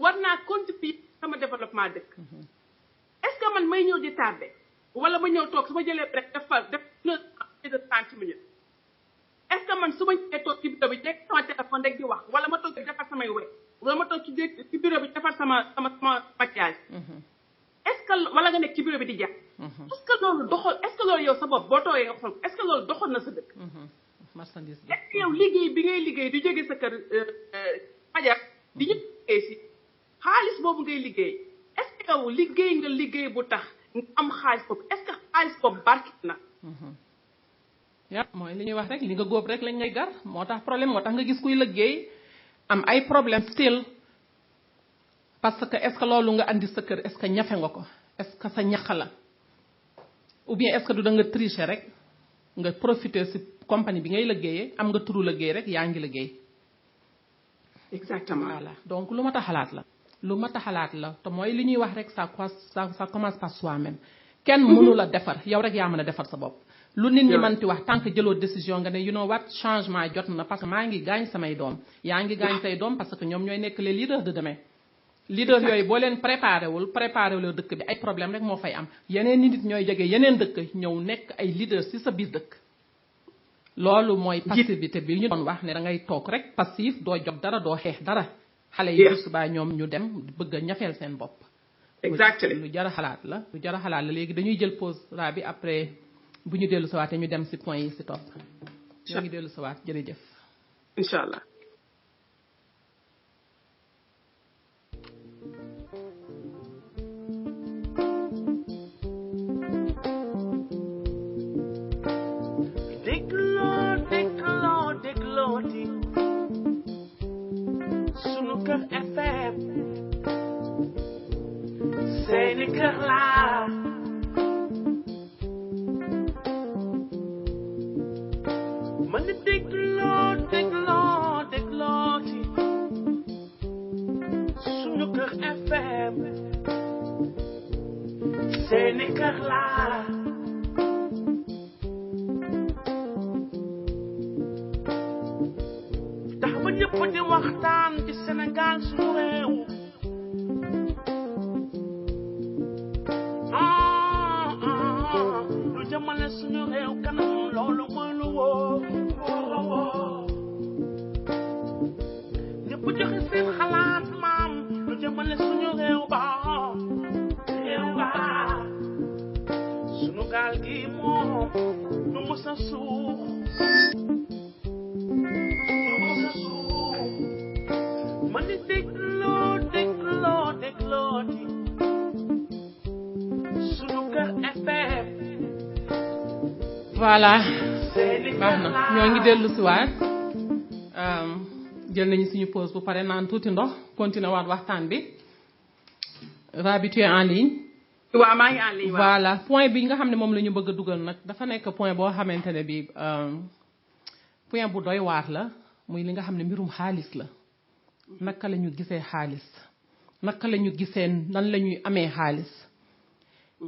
war naa contribuer sama développement dëkk est-ce que man may ñëw di tardé wala ma ñëw toog su ma jëlee rek def 30 minutes est-ce que man su ma ñëwee toog ci bureau bi nekk sama téléphone rek di wax wala ma toog defar samay web wala ma toog ci bureau bi defar sama maquillage est-ce que wala nga nekk ci bureau bi di jàpp est-ce que loolu doxal est-ce que loolu yow sa bopp boo toogee nga xool est-ce que loolu doxal na sa dëkk marchandise est-ce que yow liggéey bi ngay liggéey di jóge sa kër fajar di ñu liggéey si xaalis boobu ngay liggéey est-ce que yow liggéey nga liggéey bu tax nga am xaalis boobu est-ce que xaalis boobu barki na mooy li ñuy wax rek li nga góob rek lañ ngay gar moo tax problème moo tax nga gis kuy liggéey am ay problème still parce que est-ce que loolu nga andi sa kër est-ce que ñafe nga ko est-ce que sa ñax la ou bien est-ce que du da nga tricher rek nga profiter ci compagnie bi ngay liggéeyee am nga turu liggéey rek yaa ngi liggéey. exactement. voilà donc lu ma ta xalaat la. lu ma ta xalaat la te mooy li ñuy wax rek ça commence par soi-même. kenn mënu la defar yow rek yaa mën a defar sa bopp. lu nit ñi mënti wax tant que jëloo décision nga ne you know what changement jot na parce que maa ngi gaañ samay doom yaa ngi gaañ say doom parce que ñoom ñooy nekk les leaders de demain. leader yooyu boo leen préparé wul dëkk bi ay problème rek moo fay am yeneen nit ñooy jege yeneen dëkk ñëw nekk ay leaders ci sa biir dëkk. loolu mooy passivité bi ñu doon wax ne da ngay toog rek passif doo jot dara doo xeex dara. xale yi bu subaa ñoom ñu dem bëgg a ñafeel seen bopp. exactement lu jar a xalaat la léegi dañuy jël pause bi après bu ñu dellu sawaatee ñu dem ci point yi ci topp. ñoo ngi dellu sawaat jërëjëf. incha allah. Sunuker FM seeni kër laa mën déglooti Sunuker FM seeni kër laa tax ba ñëpp di waxtaan ci Sénégal suñu réew lu jëmale suñu réew kanam loolu mooy lu wóor ñëpp joxe seen xalaat maam lu jëmale suñu réew ba suñu gaal gi moom du mës a suux déglooti Sunuker FM. voilà baax na ñoo ngi dellu si waat jël nañu suñu pause bu pare naan tuuti ndox continuer waat waxtaan bi. Rabi tu es en ligne. waaw maa ngi en ligne waaw. voilà point bi nga xam ne moom la ñu bëgg a dugal nag dafa nekk point boo xamante ne bi point bu doy waar la muy li nga xam ne mbirum xaalis la. naka la ñu gisee xaalis. naka la ñu gisee nan la ñuy amee xaalis.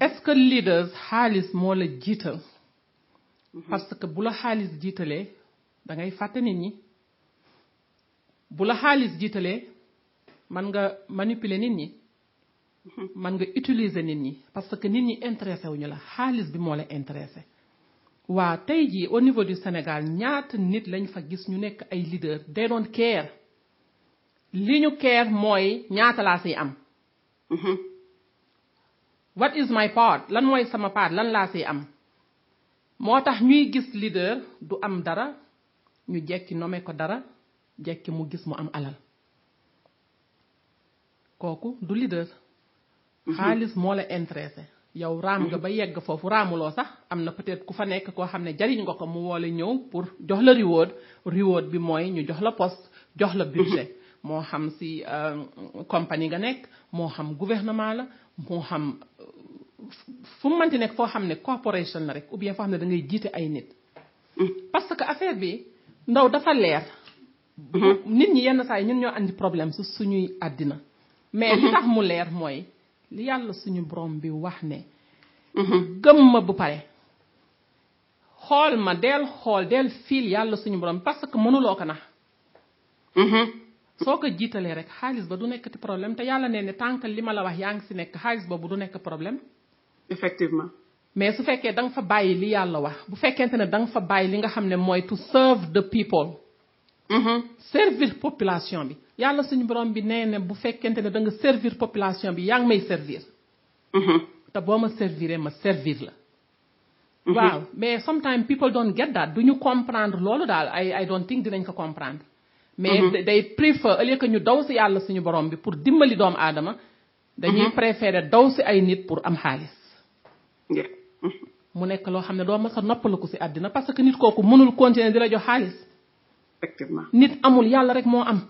est-ce que leaders xaalis moo la jiital. parce que bu la xaalis jiitalee da ngay fàtte nit ñi. bu la xaalis jiitalee man nga manipuler nit ñi. man nga utiliser nit ñi parce que nit ñi intéressé wuñu la xaalis bi moo la intéressé. waa tey jii au niveau du Sénégal ñaata nit lañ fa gis ñu nekk ay leaders they don't care. li ñu care mooy ñaata laa siy am. what is my part lan mooy sama part lan laa siy am. moo tax ñuy gis leader du am dara ñu jekki nommé ko dara jekki mu gis mu am alal kooku du leader. xaalis moo la intéressé. yow raam nga ba yegg foofu raamuloo sax am na peut-être ku fa nekk koo xam ne jariñ nga ko mu woo la ñëw pour jox la reward bi mooy ñu jox la poste jox la budget. moo xam ci compagnie nga nekk moo xam gouvernement la moo xam fu mu mënti nekk foo xam ne corporation la rek ou bien foo xam ne da ngay jiite ay nit. parce que affaire bi ndaw dafa leer. nit ñi yenn saa yi ñun ñoo andi problème su suñuy àddina. mais li tax mu leer mooy li yàlla suñu borom bi wax ne. gëm ma bu pare. xool ma del fiil yàlla suñu borom parce que mënuloo ko nax. soo ko jiitalee rek xaalis ba du nekkati problème te yàlla nee ne tant que li ma la wax yaa ngi ci nekk xaalis boobu du nekk problème. effectivement. mais su fekkee da nga fa bàyyi li yàlla wax bu fekkente ne da nga fa bàyyi li nga xam ne mooy to serve the people. servir population bi yàlla suñu borom bi nee ne bu fekkente ne da nga servir population bi yaa ngi may servir. te boo ma serviree ma servir la. waaw mais sometimes people don't get that du ñu comprendre loolu daal I don't think dinañ ko comprendre. mais day préfère au lieu que ñu daw ci yàlla suñu borom bi pour dimbali doomu aadama. dañuy préférer daw ci ay nit pour am xaalis. mu nekk loo xam ne doo mës a noppaliku ci àddina parce que nit kooku mënul continuer di la jox xaalis. effectivement nit amul yàlla rek moo am.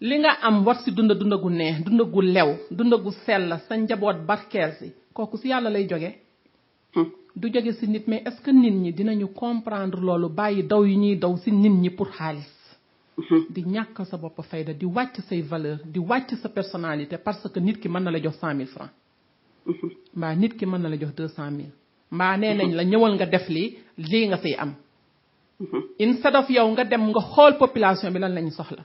li nga am war si dunda gu neex dunda gu lew dunda gu sell sa njaboot barkeel si kooku si yàlla lay jóge du jóge si nit mais est-ce que nit ñi dinañu comprendre loolu bàyyi daw yi ñuy daw si nit ñi pour xaalis di ñàkk sa bopp fayda di wàcc say valeur di wàcc sa personnalité parce que nit ki mën na la jox 100 000 francs mbaa nit ki mën na la jox 200 000 mbaa nee nañ la ñëwal nga def lii nga fiy am instead of yow nga dem nga xool population bi lan lañu soxla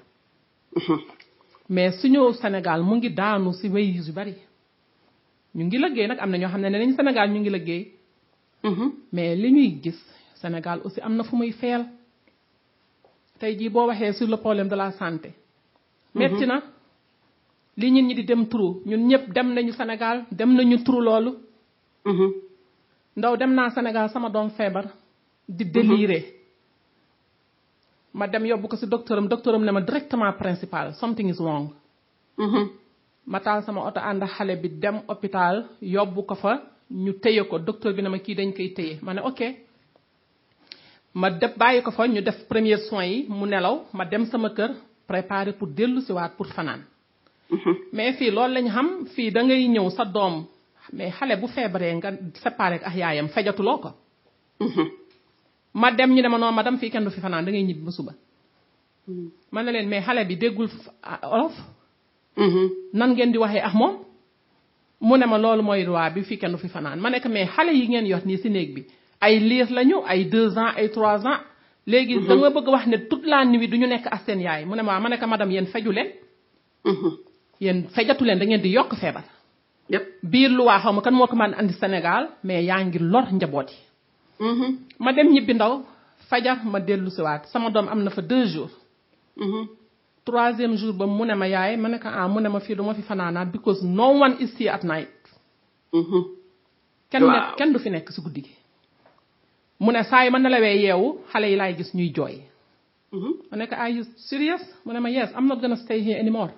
mais suñu Sénégal mu ngi daanu si wéy yu bari ñu ngi liggéey nag am na ñoo xam ne nañ Sénégal ñu ngi liggéey mais li ñuy gis Sénégal aussi am na fu muy feel tey jii boo waxee sur le problème de la santé metti na li ñun ñi di dem turu ñun ñëpp dem nañu Sénégal dem nañu turu loolu ndaw dem naa Sénégal sama doom feebar di délirer ma dem yóbbu ko si docteuram ne ma directement principal something is wrong ma taal sama oto ànd xale bi dem hôpital yóbbu ko fa ñu téye ko docteur bi ne ma kii dañ koy téye ma ne ok ma def bàyyi ko fa ñu def premiers soins yi mu nelaw ma dem sama kër préparer pour dellu si waat pour fanaan mais fii loolu lañ xam fii da ngay ñëw sa doom mais xale bu feebaree nga séparé ak yaayam fejatuloo ko ma dem ñu ne ma non madame fii kenn du fi fanaan da ngay ñibbi ba suba man na leen mais xale bi déggul olof nan ngeen di waxee ak moom mu ne ma loolu mooy loi bi fii kenn du fi fanaan ma nekk mais xale yi ngeen yor nii si néeg bi ay liir lañu ay 2 ans ay 3 ans léegi da nga bëgg wax ne toute la nuit du ñu nekk ak seen yaay mu ne ma nekk madame yéen feju leen yéen fejatu leen da ngeen di yokk feebar biir loi xaw ma kan moo ko mën andi Sénégal mais yaa ngi lor njaboot yi ma dem ñibbi ndaw fajar ma dellu si waat sama doom am na fa 2 jours 3e jour ba mu ne ma yaay ma ne ko mu ne ma fii du ma fi fanaanaat because no one is here at night kenn du fi nekk si guddi gi mu ne saa yi ma nelawee yeewu xale yi laay gis ñuy jooy ma ne ko are you serious mu ne ma yes I'm not gonna stay here anymore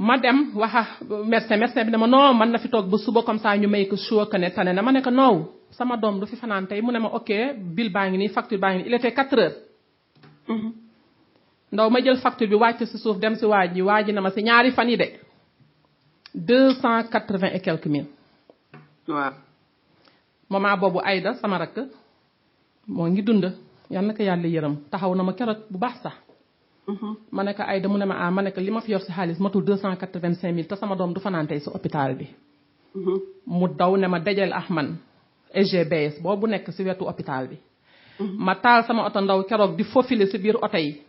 ma dem waxa médecin bi ne ma non man na fi toog ba suba comme ça ñu may ko sure que ne tane na ma ne ko non sama doom du fi fanaan tey mu ne ma ok bill baa ngi nii facture baa ngi nii il était 4 heures ndaw ma jël facture bi wàcc si suuf dem si waa ji na ma si ñaari fan yi de 280 et quelques mille waaw moment boobu Aïda sama rakk moo ngi dund yal na ko yàlla yërëm taxaw na ma keroog bu baax sax ma ne ko Aïda mu ne ma ma ne ko li ma fi yor si xaalis matul 285 000 te sama doom du fanaan tey si hôpital bi mu daw ne ma dajal ak man SGBS boobu nekk si wetu hôpital bi ma taal sama oto ndaw keroog di faufile si biir oto yi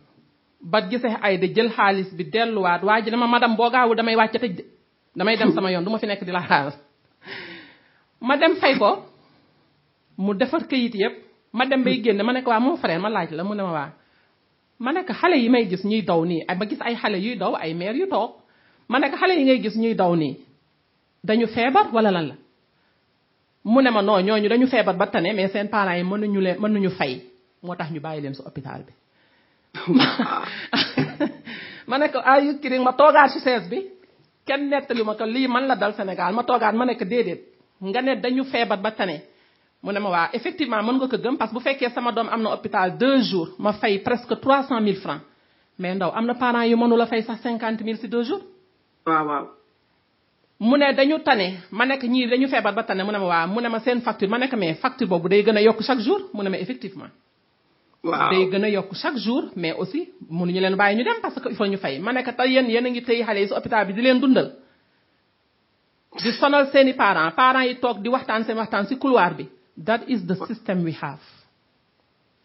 ba gisee Aïda jël xaalis bi delluwaat waa ji ne ma madame boo gaawul damay wàcc tëj de damay dem sama yoon du ma fi nekk di la xaar ma dem fay ko mu defar këyit yëpp ma dem bay génne ma ne ko waa mon frère ma laaj la mu ne ma waa ma ne ko xale yi may gis ñuy daw nii ma gis ay xale yuy daw ay mère yu toog ma ne ko xale yi ngay gis ñuy daw nii dañu feebar wala lan la mu ne ma non ñooñu dañu feebar ba tane mais seen parents yi mënuñu fay moo tax ñu bàyyi leen su hôpital bi ma ne ko ay kiring ma toogaat ci sees bi kenn nettali ma ko lii man la dal Sénégal ma toogaat ma ne ko déedéet nga ne dañu feebar ba tane mu ne ma waa effectivement mën nga ko gëm parce que bu fekkee sama doom am na hôpital 2 jours ma fay presque 300 000 francs mais ndaw am na parents yu mënula fay sax 50 000 ci 2 jours waaw mu ne dañu tane ma nekk ñii dañu feebar ba tane mu ne ma waa mu ne ma seen facture ma nekk mais facture boobu day gën a yokk chaque jour mu ne ma effectivement waaw day gën a yokk chaque jour mais aussi mënuñu leen bàyyi ñu dem parce que il faut ñu fay ma nekk tey yéen a ngi tëy xale yi ci hôpital bi di leen dundal di sonal seeni parents yi toog di waxtaan seen waxtaan ci couloir bi that is the system we have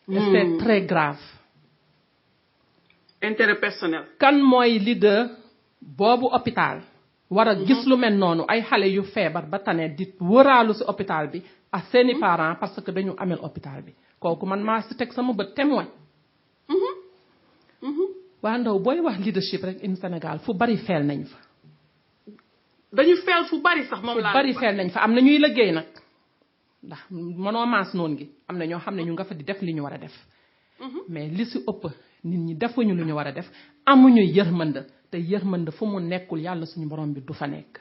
et c'est très grave intérêt personnel kan mooy leader boobu hôpital war a gis lu mel noonu ay xale yu feebar ba tane di wëraalu ci hôpital bi ak seeni parents parce que dañu amel hôpital bi kooku man maa ci teg sama bët témoin waa ndaw booy wax leadership rek in Sénégal fu bari feel nañ fa dañu feel fu bari sax moom laa fu bari feel nañ fa am na ñuy liggéey nag ndax mënoo maas noonu gi am na ñoo xam ne ñu nga fa di def li ñu war a def mais li ci ëpp nit ñi defuñu lu ñu war a def amuñu yërmande te yërmande fu mu nekkul yàlla suñu borom bi du fa nekk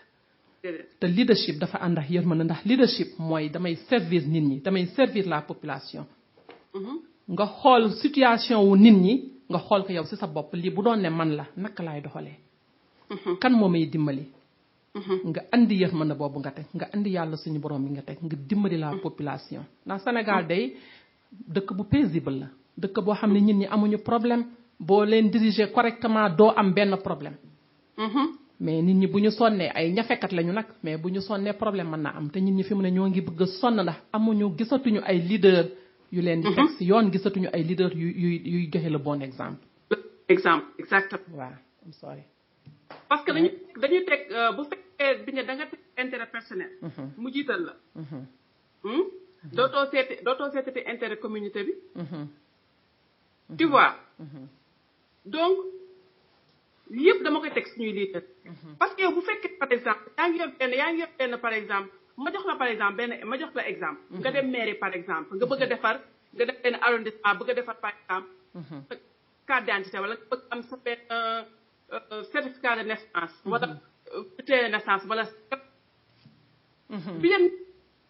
te leadership dafa ànd ak yërmande ndax leadership mooy damay servir nit ñi damay servir la population nga xool situation wu nit ñi nga xool ko yow ci sa bopp lii bu doon ne man la naka laay doxalee kan moo may dimbali nga andi yërmande boobu nga teg nga andi yàlla suñu borom bi nga teg nga dimbali la population ndax Sénégal day dëkk bu paisible la dëkk boo xam ne nit ñi amuñu problème boo leen diriger correctement doo am benn problème mais nit ñi bu ñu sonnee ay ñafekat lañu nag mais bu ñu sonnee problème mën naa am te nit ñi fi mu ne ñoo ngi bëgg a sonn ndax amuñu gisatuñu ay leader yu leen di teg ci yoon gisatuñu ay leader yuy joxe le bon exemple exactement waaw I'm sorry parce que dañuy teg bu fekkee bi ne da nga teg intérêt personnel mu jiital la dootoo seetati intérêt communauté bi tu vois donc yëpp dama koy teg suñuy leader parce que yow bu fekkee par exemple yaa ngi yor benn par exemple ma jox la par exemple ma jox la exemple nga dem mairie par exemple nga bëgg a defar nga def benn arrondissement bëgg a defar par exemple carte d'identité wala nga bëgg am sa benn certificat de naissance wala bulletin de naissance wala bi leen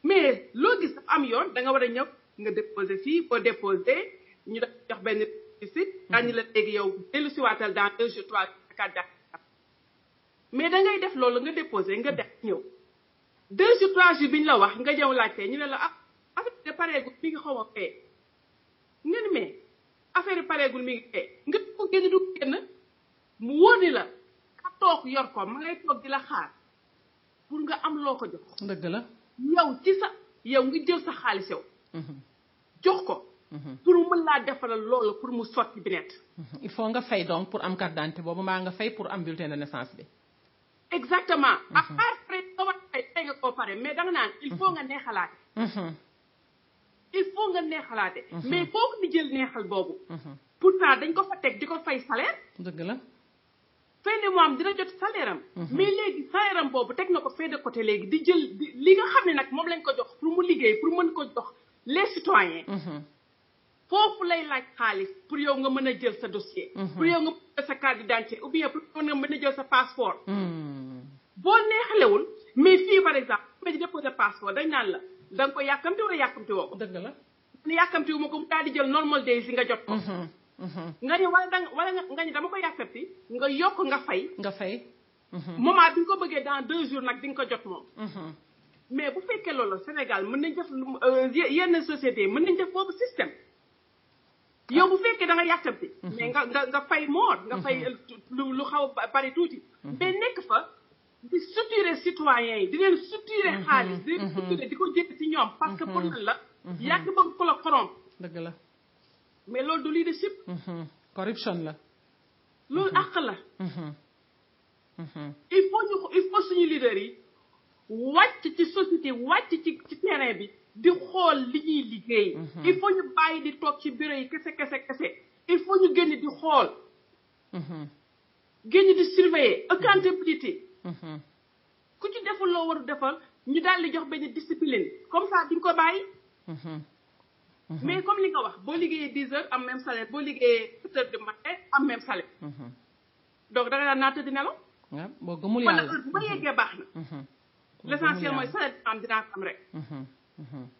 mais loo gis dafa am yoon da nga war a ñëw nga déposer fii boo déposer ñu def jox benn récépissé daañu la léegi yow dellu si waatal dans 2 jours 3 carte d'identité mais da ngay def loolu nga déposer nga def ñëw 2 jours 3 jours bi ñu la wax nga ñëw laajte ñu ne la ah affaire de pareegul mi ngi xaw a fee nga ni mais affaire yi pareegul mi ngi fee nga ko génn du génn mu wóor ni la ka toog yor ko ma ngay toog di la xaar pour nga am loo ko jox dëgg la yow ci sa yow nga jël sa xaalis yow jox ko pour mu mën laa defaral loolu pour mu sotti bi net il faut nga fay donc pour am carte d'identité boobu mbaa nga fay pour am bulletin de naissance bi exactement après nga war a fay nga koo pare mais danga naan il faut nga neexalaate il faut nga neexalaate mais kooku di jël neexal boobu pourtant dañ ko fa teg di ko fay salaire dëgg la fin de mois am dina jot salaire am mais léegi salaire am boobu teg na ko fait de côté léegi di jël li nga xam ne nag moom lañ ko jox pour mu liggéey pour mën ko jox les citoyens foofu lay laaj xaalis pour yow nga mën a jël sa dossier pour yow nga mën a jël sa carte d'identité ou bien pour nga mën a jël sa passeport boo neexalewul mais fii par exemple ma di déposer passeport dañ naan la da nga ko yàkkamti wala yàkkamti woo ko dëgg la ne yàkkamti wu ma ko mu daal di jël normal days yi nga jot ko nga ni wala nga ni dama ko yàkkamti nga yokk nga fay moment bi nga ko bëggee dans 2 jours nag di nga ko jot moom mais bu fekkee loolu Sénégal mën nañ def yenn société mën nañ def boobu système yow bu fekkee da nga yàkkamti mais nga fay moor nga fay lu xaw a bari tuuti mais nekk fa di suturer citoyens yi di leen suturer xaalis di leen suturer di ko jël ci ñoom parce que pour nan la yàgg bëgg ko la corrompre dëgg la mais loolu du leadership corruption la loolu àq la il faut suñu leader yi wàcc ci société wàcc ci terrain bi di xool li ñuy liggéey il faut ñu bàyyi di toog ci bureau yi kese il faut ñu génn di xool génn di surveiller accountability ku ci deful loo war a defal ñu daal di jox benn discipline comme ça di nga ko bàyyi mais comme li nga wax boo liggéeyee 10 heures am même salaire boo liggéeyee 7 heures du matin am même salaire donc da nga daan naa tëdd nelaw waaw boo gëmul yàlla bu ma yeggee baax na l'essentiel mooy salaire am dinaa am rek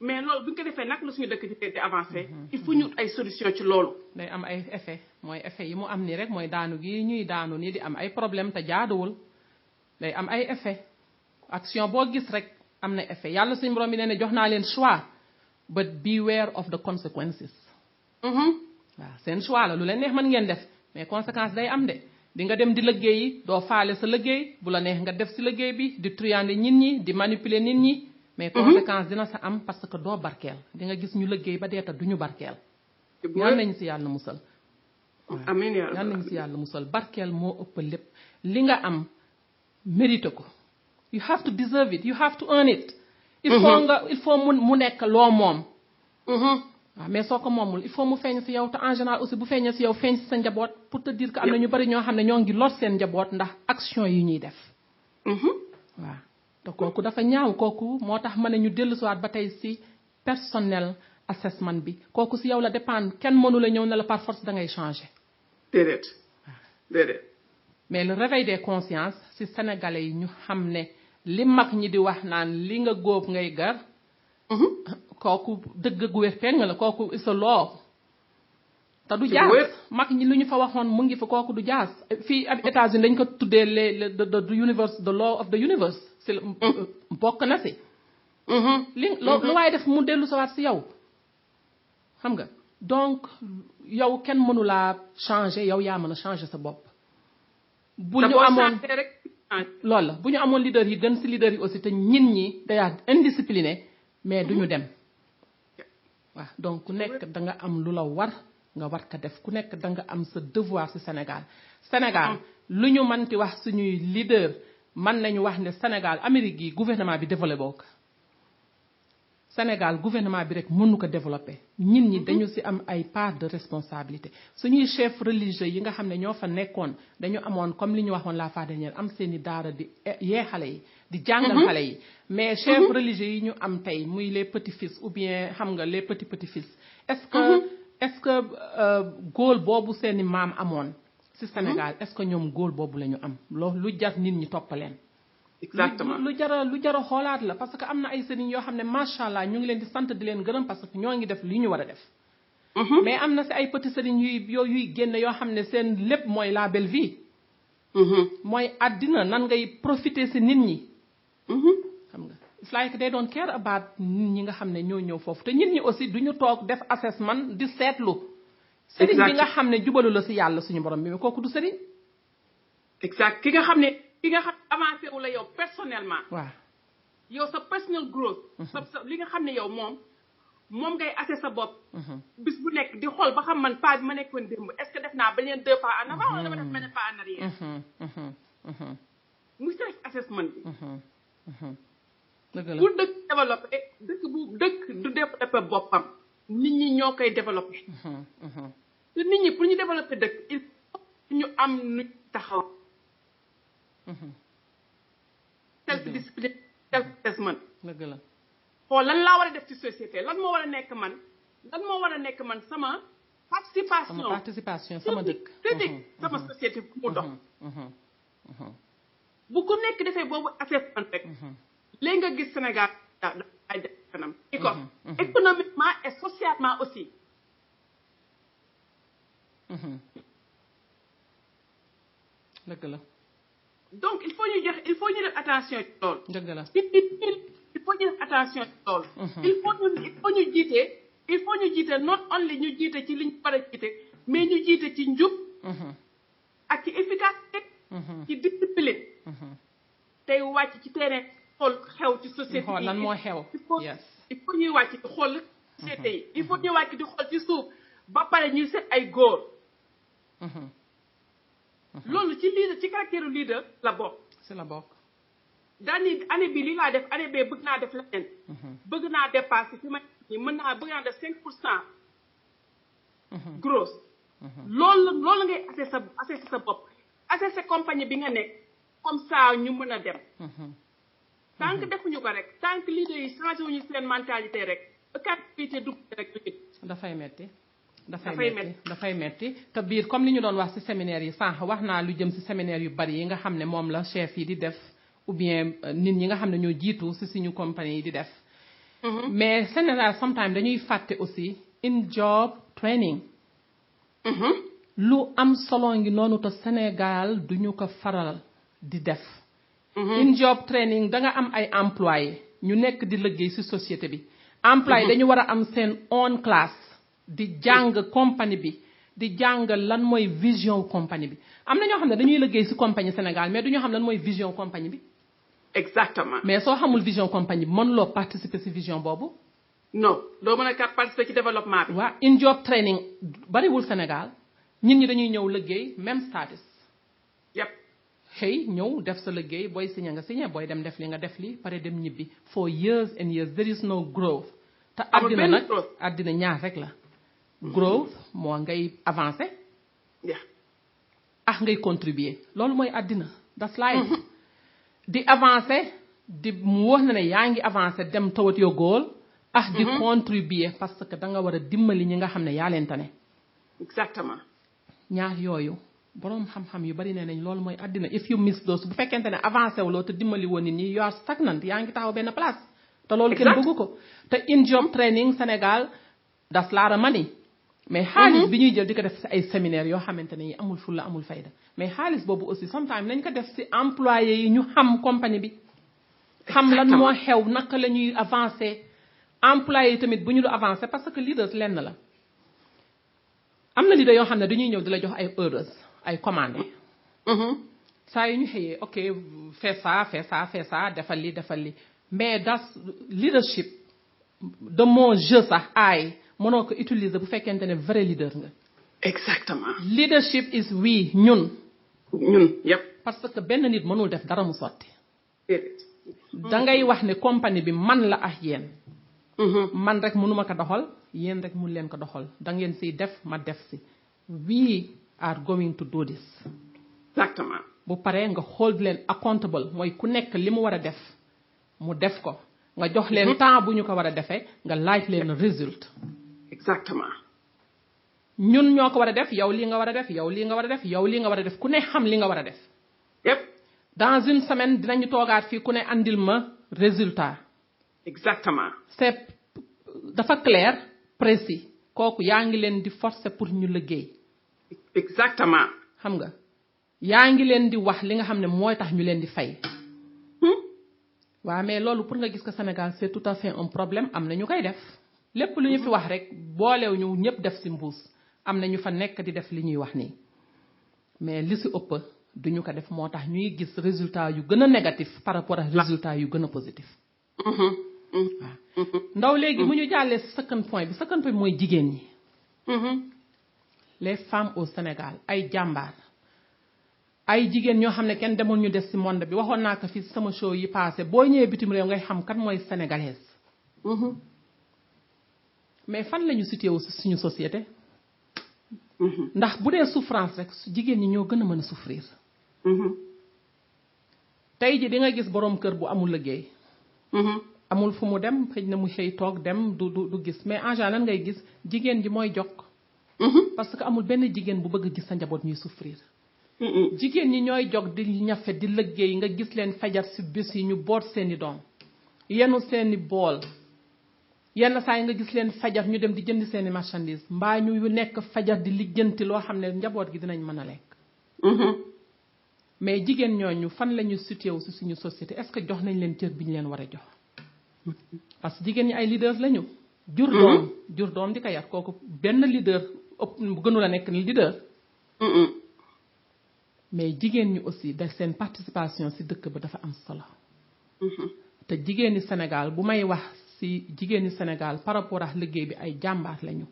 mais loolu bu ñu ko defee nag la suñu dëkk di avancé il faut ñu ay solution ci loolu day am ay effet mooy effet yi mu am nii rek mooy daanu gi ñuy daanu nii di am ay problème te jaaduwul day am ay effet action boo gis rek am na effet yàlla suñu borom bi nee ne jox naa leen choix but beware of the consequences waaw seen choix la lu leen neex mën ngeen def mais conséquence day am de di nga dem di liggéeyi doo faale sa liggéey bu la neex nga def si liggéey bi di truander nit ñi di manipuler nit ñi mais conséquence dina sa am parce que doo barkeel di nga gis ñu liggéey ba deeta duñu barkeel yal nañ si yàlla musal amiin yal nañ si yàlla musal barkeel moo ëpp lépp li nga am mérité ko you have to deserve it you have to earn it il faut mu nekk loo moom waaw mais soo ko moomul il faut mu feeñ si yow te en général aussi bu feeñee si yow feeñ si sa njaboot pour te dire que am na ñu bari ñoo xam ne ñoo ngi lor seen njaboot ndax action yi ñuy def waaw te kooku dafa ñaaw kooku moo tax ma ne ñu dellusiwaat ba tey si personnel assessment bi kooku si yow la dépendre kenn mënu la ñëw ne la par force da ngay changer déedéet mais le réveil des consciences si sénégalais yi ñu xam ne li mag ñi di wax naan li nga góob ngay gar kooku dëgg gu wér peng la kooku is a law te du jaas mag ñi lu ñu fa waxoon mu ngi fa kooku du jaas fii ak États-Unis dañ ko tuddee the universe the law of the universe c'est bokk na si li lu waaye def mu dellu sawaat si yow xam nga donc yow kenn mënu laa changer yow yaa mën a changer sa bopp bu ñu amoon loolu la bu ñu amoon leader yi gën si leader yi aussi te ñin ñi dayaa indiscipliné mais duñu dem waaw donc ku nekk da nga am lu la war nga war ko def ku nekk da nga am sa devoir ci Sénégal lu ñu mënti wax suñuy leader mën nañu wax ne Sénégal Amérique gi gouvernement bi développé ko Sénégal gouvernement bi rek mënu ko développer ñin ñi dañu ci am ay part de responsabilité suñuy chef religieux yi nga xam ne ñoo fa nekkoon dañu amoon comme li ñu waxoon la fois dernière am seeni daara di yee xale yi di jàngal xale yi mais chef religieux yi ñu am tey muy les petits-fils ou bien xam nga les petits-fils est-ce que góol boobu seeni maam amoon ci Sénégal est-ce que ñoom góol boobu la ñu am loolu lu jar nit ñi toppaleen exactement lu jara xoolaat la parce que am na ay sëriñ yoo xam ne macha allah ñu ngi leen di sant di leen gërëm parce que ñoo ngi def li ñu war a def mais am na si ay petit sëriñ yuy génne yoo xam ne seen lépp mooy la belle vie mooy àddina nan ngay profiter si nit ñi xam nga it's like they don't care about nit ñi nga xam ne ñoo ñëw foofu te nit ñi aussi duñu toog def assessment di seetlu sëriñ bi nga xam ne jubalu la si yàlla suñu borom bi mais kooku du sëriñ exact ki nga xam avancé wu la yow personnellement waaw yow sa personal growth sa li nga xam ne yow moom ngay assé sa bopp bis bu nekk di xool ba xam man pas bi ma nekkoon démb est-ce que def naa beneen 2 pas en avant wala dama def beneen pas en arrière muy self assessment bi pour dëkk développé dëkk du développé boppam nit ñi ñoo koy développé te nit ñi pour ñu développé dëkk il faut ñu am nu taxaw self discipline self assessment dëgg la xool lan laa war a def ci société lan moo war a nekk man sama participation sama dëkk sama société bu mu dox bu ku nekk defee boobu assessment rek léegi nga gis Sénégal ay def kanam économiquement et socialement aussi dëgg la donc il faut ñu def attention ci loolu dëgg la il faut ñu def attention ci loolu il faut ñu jiite not only ñu jiite ci liñ war a jiite mais ñu jiite ci njub ak ci efficacité ci discipline tey wàcc ci terrain xool xew ci société yi lan moo xew il faut ñuy wàcc di xool société yi il faut ñuy wàcc di xool ci suuf ba pare ñuy set ay góor loolu ci leader ci caractère leader la bokk c'est la bokk daani année bi li laa def année bee bëgg naa def leneen bëgg naa dépasser fi ma ni bëgg naa def 5% gross loolu ngay assessé sa bopp assessé compagnie bi nga nekk comme ça ñu mën a dem tant que defuñu ko rek tant que leader yi changé wuñu seen mentalité rek capacité dugg rek dafay metti te biir comme li ñu doon wax ci séminaire yi sànq wax naa lu jëm ci séminaire yu bari yi nga xam ne moom la chef yi di def ou bien nit ñi nga xam ne ñoo jiitu ci suñu compagnie yi di def mais Sénégal sometimes dañuy fàtte aussi in job training lu am solo ngi noonu te Sénégal duñu ko faral di def in job training da nga am ay employé ñu nekk di liggéey ci société bi employé dañu war a am seen own class di jàng compagnie bi di jàng lan mooy vision compagnie bi am na ñoo xam ne dañuy liggéey ci compagnie Sénégal mais duñu xam lan mooy vision compagnie bi exactement mais soo xamul vision compagnie bi mënuloo participer ci vision boobu non doo mën a participer ci développement bi waaw in job training bariwul Sénégal nit ñi dañuy ñëw liggéey même status yep xëy ñëw def sa liggéey booy signé nga signé booy dem def li nga def li pare dem ñibbi for years and years there is no growth te àddina nag àddina ñaar rek la growth moo ngay avancer ngay contribuer loolu mooy àddina that's life di avancer di mu wax na ne yaa ngi avancer dem toward your goal di contribuer parce que da nga war a dimbali ñi nga xam ne yaa leen tane exactement ñaar yooyu boroom xam-xam yu bari nee nañ loolu mooy àddina if you miss those bu fekkente ne avancé wuloo te dimbali woon nit ñi you are stagnant yaa ngi taxaw benn place te loolu kenn bëggu ko te in job training Sénégal das laara mani mais xaalis bi ñuy jël di ko def ci ay séminaire yoo xamante ne yi amul fulla amul fayda mais xaalis boobu aussi sometimes nañ ko def ci employé yi ñu xam compagnie bi xam lan moo xew naka la ñuy avancer employé yi tamit bu ñu lu avancer parce que leaders lenn la am na leader yoo xam ne dañuy ñëw di la jox ay orders ay commandes saa yu ñu xëyee ok fais ça defal li mais das leadership de mon jeu sax aay mënoo ko utiliser bu fekkente ne vrai leader nga. exactement. leadership is we ñun yëpp. parce que benn nit mënul def dara mu sotti. da ngay wax ne compagnie bi man la ak yéen. man rek mënuma ko doxal yéen rek mun leen ko doxal da ngeen siy def ma def si. we are going to do this. exactement. bu paree nga hold leen accountable mooy ku nekk li mu war a def mu def ko nga jox leen temps bu ñu ko war a defee nga laaj leen résultat. exactement. ñun ñoo ko war a def yow lii nga war a def yow lii nga war a def yow lii nga war a def ku ne xam li nga war a def. yépp. dans une semaine dinañu toogaat fii ku ne andil ma résultat. exactement. c'est dafa clair précis kooku yaa ngi leen di forcer pour ñu liggéey. exactement. xam nga yaa ngi leen di wax li nga xam ne mooy tax ñu leen di fay. waaw mais loolu pour nga gis ko Sénégal c'est tout à fait un problème am na ñu koy def. lépp lu ñu fi wax rek boolew ñu ñëpp def ci mbuus am na ñu fa nekk di def li ñuy wax nii mais li ci ëpp duñu ko def moo tax ñuy gis résultat yu gën a négatif par rapport ak résultat yu gën a positif. waaw ndaw léegi bu ñu jàllee ci second point bi mooy jigéen ñi. les femmes au Sénégal ay jàmbaar ay jigéen ñoo xam ne kenn demul ñu des ci monde bi waxoon naa ko fii sama show yi passé boo ñëwee bitim réew ngay xam kan mooy sénégalaise. mais fan lañu situé wu suñu société. ndax bu dee souffrance rek jigéen ñi ñoo gën a mën a souffrir. tey ji di nga gis boroom kër bu amul liggéey. amul fu mu dem xëy na mu xëy toog dem du gis mais en général lan ngay gis jigéen ji mooy jokk. parce que amul benn jigéen bu bëgg gis sa njaboot ñuy souffrir. jigéen ñi ñooy jog di ñafe di liggéey nga gis leen fajar ci bés yi ñu boot seeni doom yenu seeni bool. yenn saa yi nga gis leen fajar ñu dem di jënd seeni marchandise mbaa ñu nekk fajar di lijjanti loo xam ne njaboot gi dinañ mën a lekk. mais jigéen ñooñu fan la ñu situé wu ci suñu société est-ce que jox nañ leen cër bi ñu leen war a jox. parce que jigéen ñi ay leaders lañu. jur doom di ko yar kooku benn leader ëpp gënu la nekk leader. mais jigéen ñi aussi da seen participation ci dëkk ba dafa am solo. te jigéeni Sénégal bu may wax. ci jigéeni Sénégal par rapport ak liggéey bi ay jàmbaar lañu.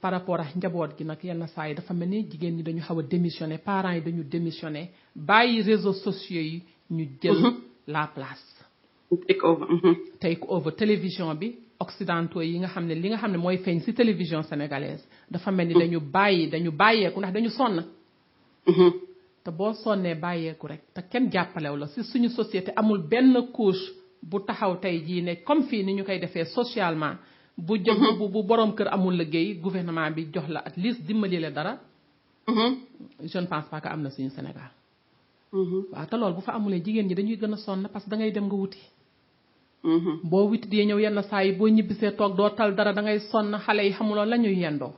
par rapport ak njaboot gi nag yenn saa yi dafa mel ni jigéen ñi dañu xaw a démissionné parents yi dañu démissionné bàyyi réseaux sociaux yi ñu jël la place. take over télévision bi occidentaux yi nga xam ne li nga xam ne mooy feeñ ci télévision sénégalaise dafa mel ni dañu bàyyeeku ndax dañu sonn. te boo sonnee bàyyeeku rek te kenn jàppalew la ci suñu société amul benn couche. bu taxaw tey jii ne comme fii ni ñu koy defee socialement. bu borom kër amul liggéey gouvernement bi jox la at least dimbali la dara. je ne pense pas que am na suñu Sénégal. waaw te loolu bu fa amulee jigéen ñi dañuy gën a sonn parce que da ngay dem nga wuti. boo wuti di ñëw yenn saa yi boo ñibbisee toog doo tal dara da ngay sonn xale yi xamuloo la ñuy yendoo.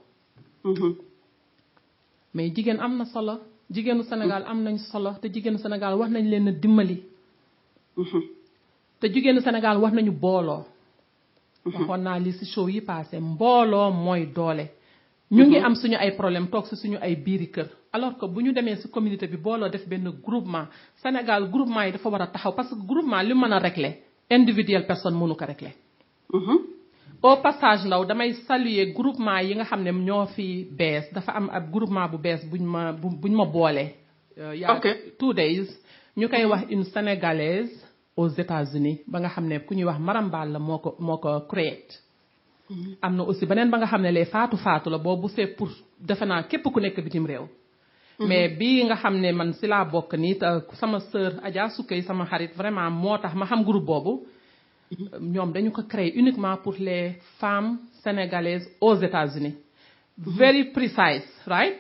mais jigéen am na solo jigéenu Sénégal am nañ solo te jigéenu Sénégal wax nañ leen a dimbali. te jigéenu Sénégal wax nañu booloo. waxoon naa li ci show yi passé mbooloo mooy doole. ñu ngi am suñu ay problème toog ci suñu ay biiri kër. alors que bu ñu demee ci communauté bi booloo def benn groupement Sénégal groupement yi dafa war a taxaw parce que groupement li mën a régler individuelle personne mënu ko régler. au passage ndaw damay saluer groupement yi nga xam ne ñoo fi bees dafa am ab groupement bu bees buñ ma boolee. yaa 2 days ñu koy wax une sénégalaise. aux États-Unis ba nga xam ne ku ñuy wax Marambal la moo ko créé. am na aussi beneen ba nga xam ne les faatu la boobu c'est pour defe naa képp ku nekk bitim réew. mais bii nga xam ne man ci laa bokk nii te sama sœur Adja Soukey sama xarit vraiment moo tax ma xam groupe boobu. ñoom dañu ko créé uniquement pour les femmes sénégalaises aux États-Unis. very precise right.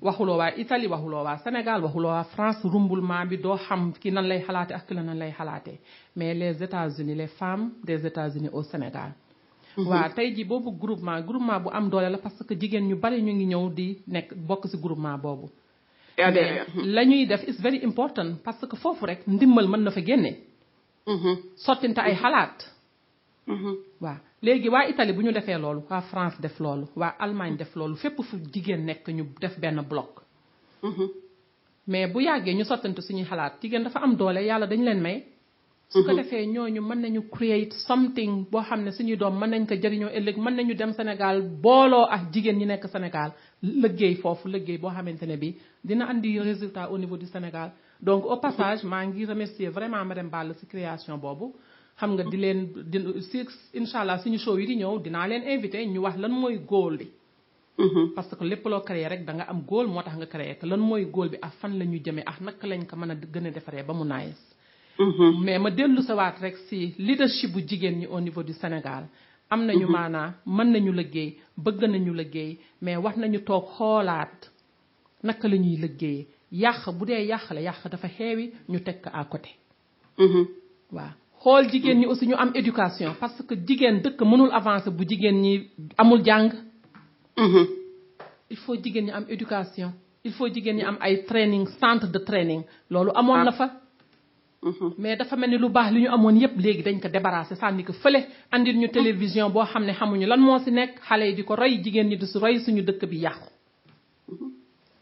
waxuloo waa Italie waxuloo waa Sénégal waxuloo waa France rumbulement bi doo xam ki nan lay xalaate ak ki la nan lay xalaatee mais les États-Unis les femmes des États-Unis au Sénégal waaw tey ji boobu groupement bu am doole la parce que jigéen ñu bari ñu ngi ñëw di nekk bokk ci groupement boobu mais la ñuy def is very important parce que foofu rek ndimbal mën na fa génne sottinte ay xalaat waaw léegi waa Italie bu ñu defee loolu waa France def loolu waa Allemagne def loolu fépp fu jigéen nekk ñu def benn bloc mais bu yàggee ñu sottante suñuy xalaat jigéen dafa am doole yàlla dañ leen may su ko defee ñooñu mën nañu create something boo xam ne suñuy doom mën nañ ko jëriñoo ëllëg mën nañu dem Sénégal booloo ak jigéen ñi nekk Sénégal liggéey foofu liggéey boo xamante ne bi dina andi résultat au niveau du Sénégal donc au passage maa ngi remercier vraiment madame Ball ci création boobu xam nga di si incha allah suñu show yi di ñëw dinaa leen invité ñu wax lan mooy goal bi parce que lépp loo créé rek da nga am goal moo tax nga créé que lan mooy goal bi ak fan la ñu jëmee ak naka lañ ko mën a gën a defaree ba mu nice mais ma dellu sawaat rek si leadership bu jigéen ñi au niveau du Sénégal am nañu maanaa mën nañu liggéey bëgg nañu liggéey mais wax nañu toog xoolaat naka la ñuy liggéeyee yàq bu dee yàq la yàq dafa xeewi ñu teg ko à côté waaw xool jigéen ñi aussi ñu am éducation parce que jigéen dëkk mënul avancer bu jigéen ñi amul jàng il faut jigéen ñi am éducation il faut jigéen ñi am ay training centre de training loolu amoon na fa mais dafa mel ni lu baax li ñu amoon yépp léegi dañ ko débarrassé sànni ko fële andil ñu télévision boo xam ne xamuñu lan moo ci nekk xale yi di ko roy jigéen ñi di su roy suñu dëkk bi yàqu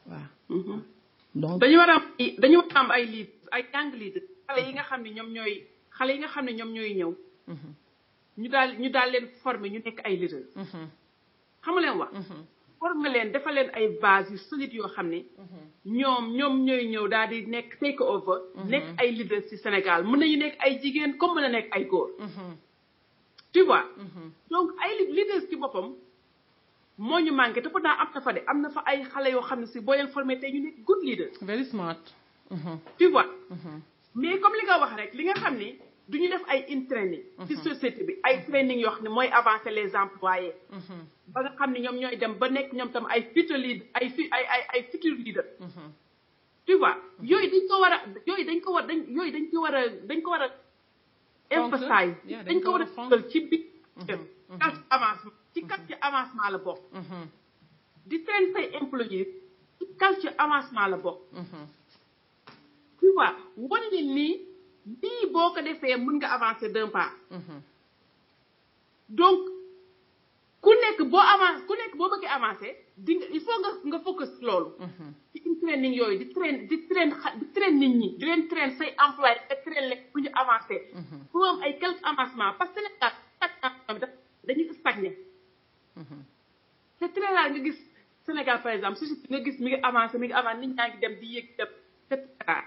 waaw donc dañu war a am ay lead ay young leader xale yi nga xam ne ñoom ñooy ñëw ñu daal leen former ñu nekk ay leader xam nga leen wax former leen dafa leen ay base yu solide yoo xam ne ñoom ñooy ñëw daal di nekk take over nekk ay leaders ci Sénégal mën nañu nekk ay jigéen comme mën a nekk ay góor tu vois donc ay leaders ci boppam moo ñu manqué te pourtant am na fa ay xale yoo xam ne si boo leen formé tey ñu nekk good leaders very smart tu vois mais comme li nga wax rek li nga xam ne du ñu def ay in training ci société bi ay training yoo xam ne mooy avancer les employés ba nga xam ne ñoom ñooy dem ba nekk ñoom tam ay future leader ay future leader tu vois yooyu dañ ko war a emphasize dañ ko war a dugal ci biir culture avancement la bokk di train say employés ci culture avancement la bokk tu vois wane ne nii lii boo ko defee mën nga avancer d'un pas donc ku nekk boo bëggee avancer il faut nga focus loolu ci training yooyu di train nit ñi di leen train say employés nga train leen pour ñu avancer pour am ay quelques avancements parce que Sénégal dañuy stagné c'est très rare nga gis Sénégal par exemple société nga gis mi ngi avancé nit ñaa ngi dem di yéeg dem c'est très rare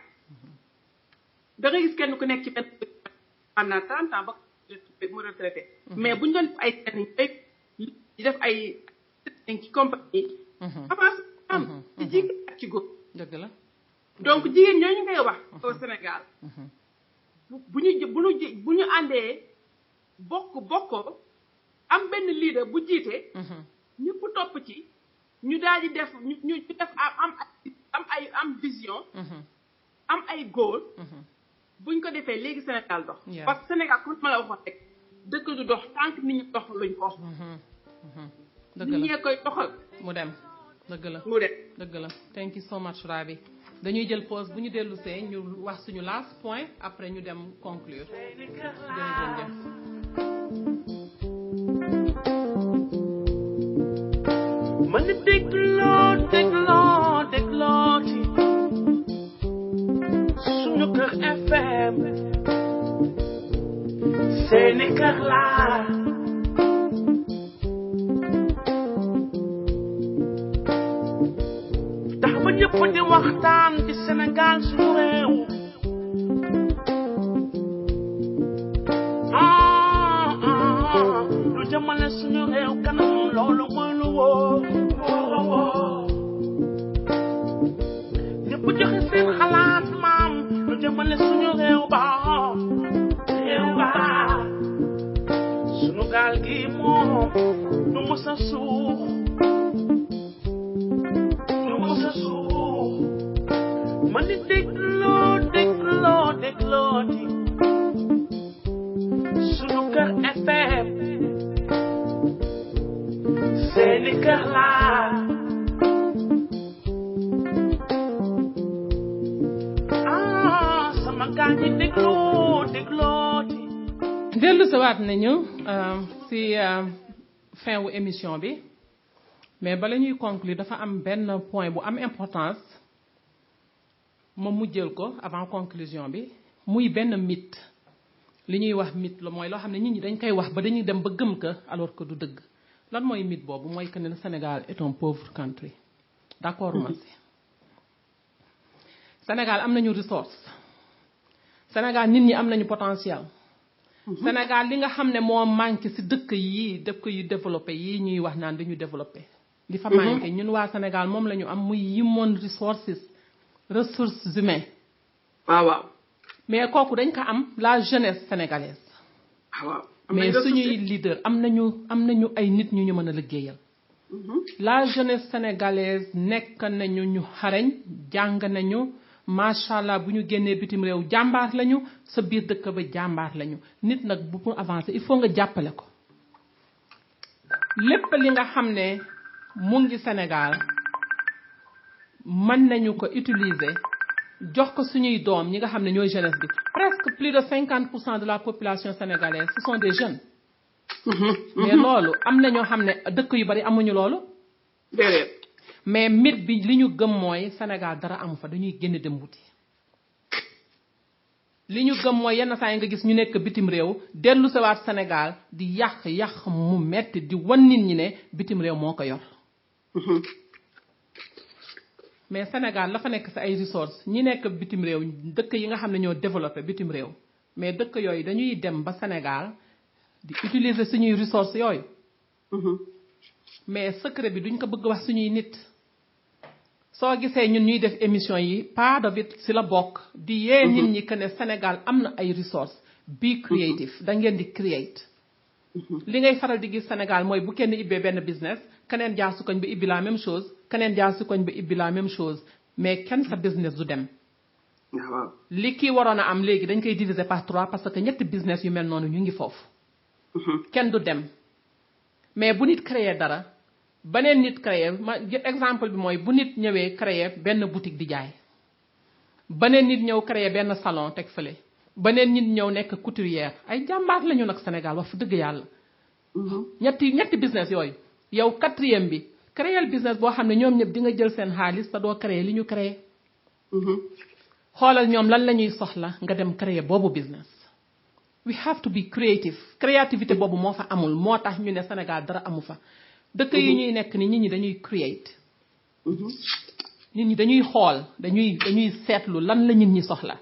da nga gis kenn ku nekk ci benn pendant 30 ans ba mu retraité mais bu ñu doon ay training di def ay training ci compagnie avance am ci jigéen ak ci góor dëgg la donc jigéen ñooñu ngay wax au Sénégal bu ñu àndee bokkoo am benn leader bu jiite ñëpp topp ci ñu daal di def ñu def am vision am ay goal buñ ko defee léegi Sénégal dox parce que Sénégal comme ma la waxoon rek dëkk du dox tant que nit ñi dox luñ ko dëgg nit ñee koy doxal mu dem dëgg la mu dem dëgg la thank you so much Rabi dañuy jël pause bu ñu dellu see ñu wax suñu last point après ñu dem conclure jërëjëf man dégloo ci suñu kër FM seeni kër laa tax ba ñëpp di waxtaan ci Sénégal suñu réew lu jëmale suñu réew kanam loolu mooy lu wóor ñëpp joxe seen xalaat maam lu jëmale suñu réew ba suñu gaal gi moom du mës a suux man di dégloo di suñu kër FM dellu sawaat nañu si fin wu émission bi mais bala ñuy conclure dafa am benn point bu am importance ma mujjël ko avant conclusion bi muy benn mythe li ñuy wax mythe la mooy loo xam ne nit ñi dañ koy wax ba dañuy dem ba gëm ko alors que du dëgg lan mooy mythe boobu mooy que ne le Sénégal est un pauvre country d'accord ma si Sénégal am nañu ressource Sénégal nit ñi am nañu potentiel Sénégal li nga xam ne moo manqué ci dëkk yu développé yi ñuy wax naan dañu développé li fa manqué ñun waa Sénégal moom la ñu am muy human resources ressources humaines waaw mais kooku dañ ko am la jeunesse sénégalaise waaw mais suñuy leader am nañu ay nit ñu ñu mën a liggéeyal la jeunesse sénégalaise nekk nañu ñu xarañ jàng nañu macha allah bu ñu génnee bitim réew jàmbaar lañu sa biir dëkk ba jàmbaar lañu nit nag bu mu avancer il faut nga jàppale ko lépp li nga xam ne mu ngi Sénégal mën nañu ko utiliser jox ko suñuy doom ñi nga xam ne ñooy jeunesse bi presque plus de 50% de la population sénégalaise ce sont des jeunes mais loolu am na ñoo xam ne dëkk yu bari amuñu loolu déedéet mais mythe bi li ñu gëm mooy Sénégal dara amu fa dañuy génn dem wuti li ñu gëm mooy yenn saa yi nga gis ñu nekk bitim réew dellu sawaat Sénégal di yàq mu metti di wan nit ñi ne bitim réew moo ko yor mais Sénégal la fa nekk ci ay ressources ñi nekk bitim réew dëkk yi nga xam ne ñoo développé bitim réew mais dëkk yooyu dañuy dem ba Sénégal di utiliser suñuy ressources yooyu mais secret bi duñ ko bëgg wax suñuy nit soo gisee ñun ñuy def émission yi pas de vite ci la bokk di yee nit ñi que ne Sénégal am na ay ressources be creative da ngeen di create li ngay faral di gis Sénégal mooy bu kenn ibbee benn business keneen jaar su koñ ba ibbi la même chose keneen jaar su koñ ba ibbi la même chose mais kenn sa business du dem li kii waroon a am léegi dañ koy diviser par 3 parce que ñetti business yu mel noonu ñu ngi foofu kenn du dem mais bu nit créer dara beneen nit créer exemple bi mooy bu nit ñëwee créer benn boutique di jaay beneen nit ñëw créer benn salon teg fële beneen nit ñëw nekk couturière ay jàmbaar lañu nag Sénégal wax fa dëgg yàlla ñetti business yooyu yow 4e bi créer business boo xam ne ñoom ñëpp di nga jël seen xaalis te doo créer li ñu créer xoolal ñoom lan la ñuy soxla nga dem créer boobu business we have to be creative créativité boobu moo fa amul moo tax ñu ne Sénégal dara amu fa dëkk yi ñuy nekk ni nit ñi dañuy create nit ñi dañuy xool dañuy seetlu lan la nit ñi soxla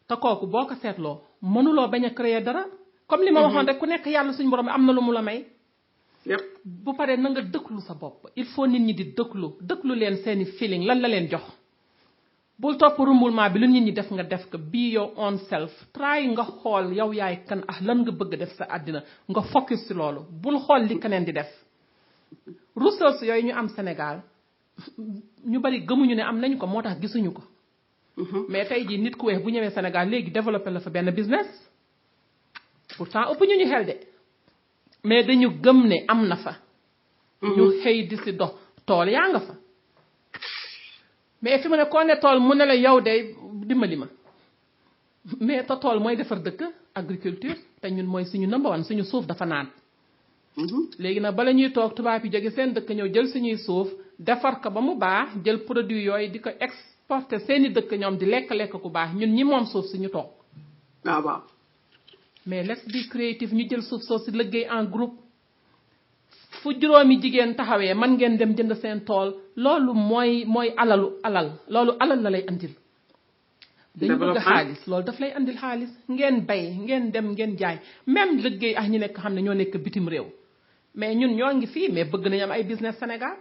te kooku boo ko seetloo mënuloo bañ a créer dara comme li ma waxoon rek ku nekk yàlla suñu borom am na lu mu la may bu paree na nga dëkklu sa bopp il faut nit ñi di dëkklu leen seeni feeling lan la leen jox bul topp rumbulement bi lu nit ñi def nga def ko be your own self try nga xool yow yaay kan lan nga bëgg def sa àddina nga focus ci loolu bul xool li keneen di def ressources yooyu ñu am Sénégal ñu bari gëmuñu ne am nañu ko moo tax gisuñu ko mais tey jii nit ku weex bu ñëwee Sénégal léegi développé la fa benn business pourtant ëpp ñu xel de mais dañu gëm ne am na fa ñu xëy di ci dox tool yaa nga fa mais fi mu ne koo ne tool mu ne la yow de dimbali ma mais te tool mooy defar dëkk agriculture te ñun mooy suñu number one suñu suuf dafa naan léegi nag bala ñuy toog tubaab yi jóge seen dëkk ñëw jël suñuy suuf defar ko ba mu baax jël produit yooyu di ko exporter seeni dëkk ñoom di lekk ku baax ñun ñi moom suuf si ñu toog waaw mais let's be creative ñu jël suuf soo si liggéey en groupe fu juróomi jigéen taxawee man ngeen dem jënd seen tool loolu mooy alal loolu alal la lay andil dañu bëgg xaalis loolu daf lay andil xaalis ngeen bay ngeen dem ngeen jaay même liggéey ak ñi nekk xam ne ñoo nekk bitim réew mais ñun ñoo ngi fii mais bëgg nañu am ay business Sénégal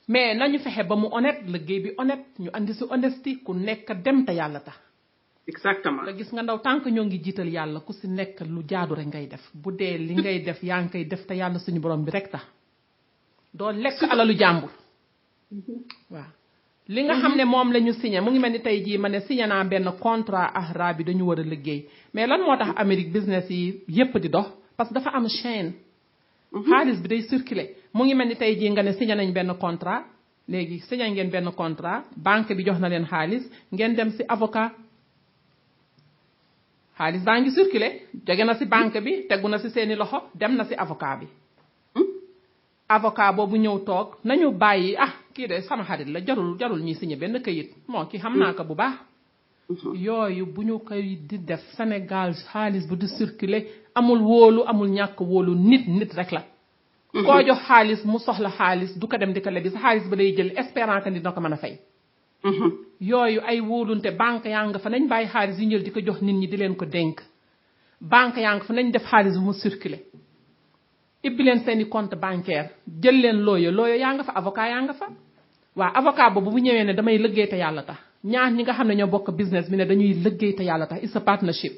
mais nañu fexe ba mu honnête liggéey bi honnête ñu andi si honesty ku nekk dem te yàlla tax exactement nga gis nga ndaw tant que ñoo ngi jiital yàlla ku si nekk lu jaadu rek ngay def bu dee li ngay def yaa ngi koy def te yàlla suñu borom bi rek tax doo lekk alalu jàmbur waaw li nga xam ne moom la ñu signé mu ngi mel ni tey jii ma ne signé naa benn contrat ak Ra bi dañu war a liggéey mais lan moo tax Amérique business yi yépp di dox parce que dafa am chaîne xaalis bi day circuler mu ngi mel ni tey jii nga ne signé nañ benn contrat léegi signé ngeen benn contrat banque bi jox na leen xaalis ngeen dem ci avocat xaalis baa ngi circuler jóge na ci banque bi tegu na ci seeni loxo dem na ci avocat bi avocat boobu ñëw toog nañu bàyyi kii de sama xarit la jarul ñuy signé benn këyit moo kii xam naa ko bu baax yooyu bu ñu koy di def Sénégal xaalis bu di circuler amul wóolu amul ñàkk wóolu nit rek la koo jox xaalis mu soxla xaalis du ko dem di ko lebi sa xaalis ba lay jël espérant que ni dina ko mën a fay yooyu ay wóolunte banque yaa nga fa nañ bàyyi xaalis yu njël di ko jox nit ñi di leen ko dénk banque yaa nga fa nañ def xaalis bu mu circuler ibbi leen seeni compte bancaire jël leen looyo yaa nga fa avocat yaa nga fa waaw avocat boobu bu ñëwee ne damay liggéey te yàlla tax ñaar ñi nga xam ne ñoo bokk business bi ne dañuy liggéey te yàlla tax it's a partnership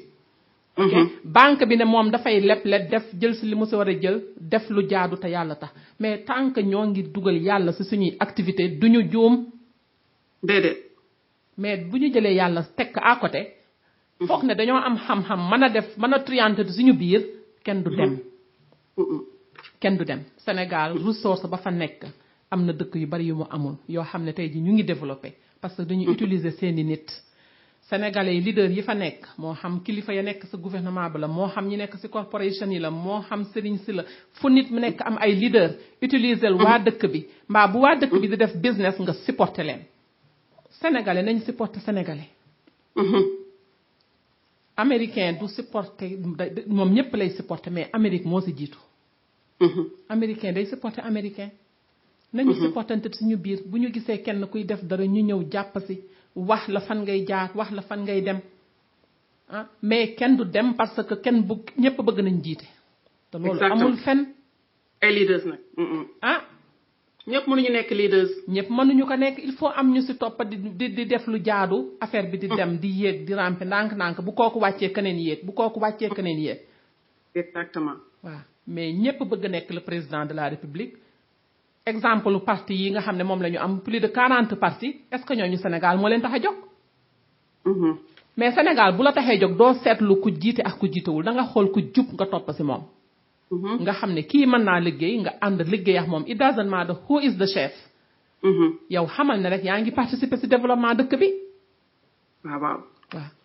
banque bi ne moom dafay leble def jël si li mu si war a jël def lu jaadu te yàlla tax mais tant que ñoo ngi dugal yàlla si suñuy activité duñu juum déedéet mais bu ñu jëlee yàlla teg à côté foog ne dañoo am xam-xam mën a triante suñu biir kenn du dem Sénégal ressource ba fa nekk am na dëkk yu bari yu mu amul yoo xam ne tey ji ñu ngi développé parce que dañuy utiliser seeni nit sénégalais yi leader yi fa nekk moo xam kilifa ya nekk ci gouvernement bi la moo xam ñi nekk ci corporation yi la moo xam sëriñ si la fu nit mu nekk am ay leader utiliser waa dëkk bi mbaa bu waa dëkk bi di def business nga supporter leen sénégalais nañ supporter sénégalais américain du supporter moom ñëpp lay supporter mais Amérique moo ci jiitu américain day supporter américain nañu supportante suñu biir bu ñu gisee kenn kuy def dara ñu ñëw jàpp ci wax la fan ngay jaar wax la fan ngay dem mais kenn du dem parce que kenn bu ñëpp bëgg nañ jiite te loolu amul fen ay leaders nag ñëpp mënuñu nekk leaders ñëpp mënuñu ko nekk il faut am ñu ci topp di def lu jaadu affaire bi di dem di yéeg di ramper ndànk-ndànk bu kooku wàccee keneen yéeg bu kooku wàccee keneen yéeg exactement waaw mais ñëpp bëgg nekk le président de la république exemple parti yi nga xam ne moom la ñu am plus de 40 partis est-ce que ñooñu Sénégal moo leen tax a jóg mais Sénégal bu la taxee jóg doo seetlu ku jiite ak ku jiitewul da nga xool ku jub nga topp ci moom nga xam ne kii mën naa liggéey nga ànd liggéey ak moom it doesn't matter who is the chef yow xamal ne rek yaa ngi participer ci développement dëkk bi waaw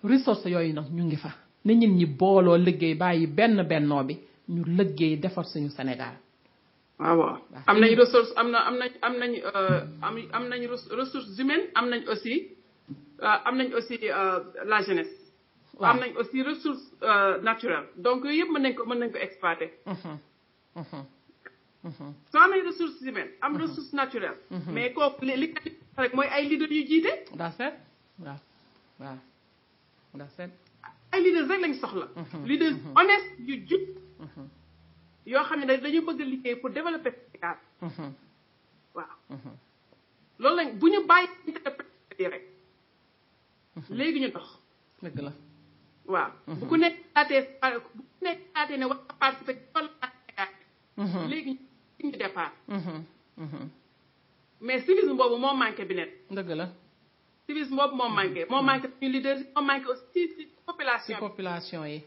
ressources yooyu nag ñu ngi fa na nit ñi booloo liggéey bàyyi bennoo bi ñu liggéey defar suñu Sénégal waaw am nañ ressource am nañ ressources humaines am nañ aussi la jeunesse am nañ aussi ressource naturelle donc yooyu yëpp mën nañ ko exploiter soo amee ressources humaines am ressource naturelle mais kooku li rek mooy ay leaders yu jiite that's it waaw that's it ay leaders rek lañ soxla leaders honnête yu jub yoo xam ne dañu bëgg liggéey pour développer Sénégal waaw loolu lañ bu ñu bàyyi yi rek léegi ñu dox dëgg la waaw bu ku nekk xaatee ne war a participer ci léegi ñu départ mais civisme boobu moo manqué bi net dëgg la civisme boobu moo manqué suñu leader moo manqué aussi ci population yi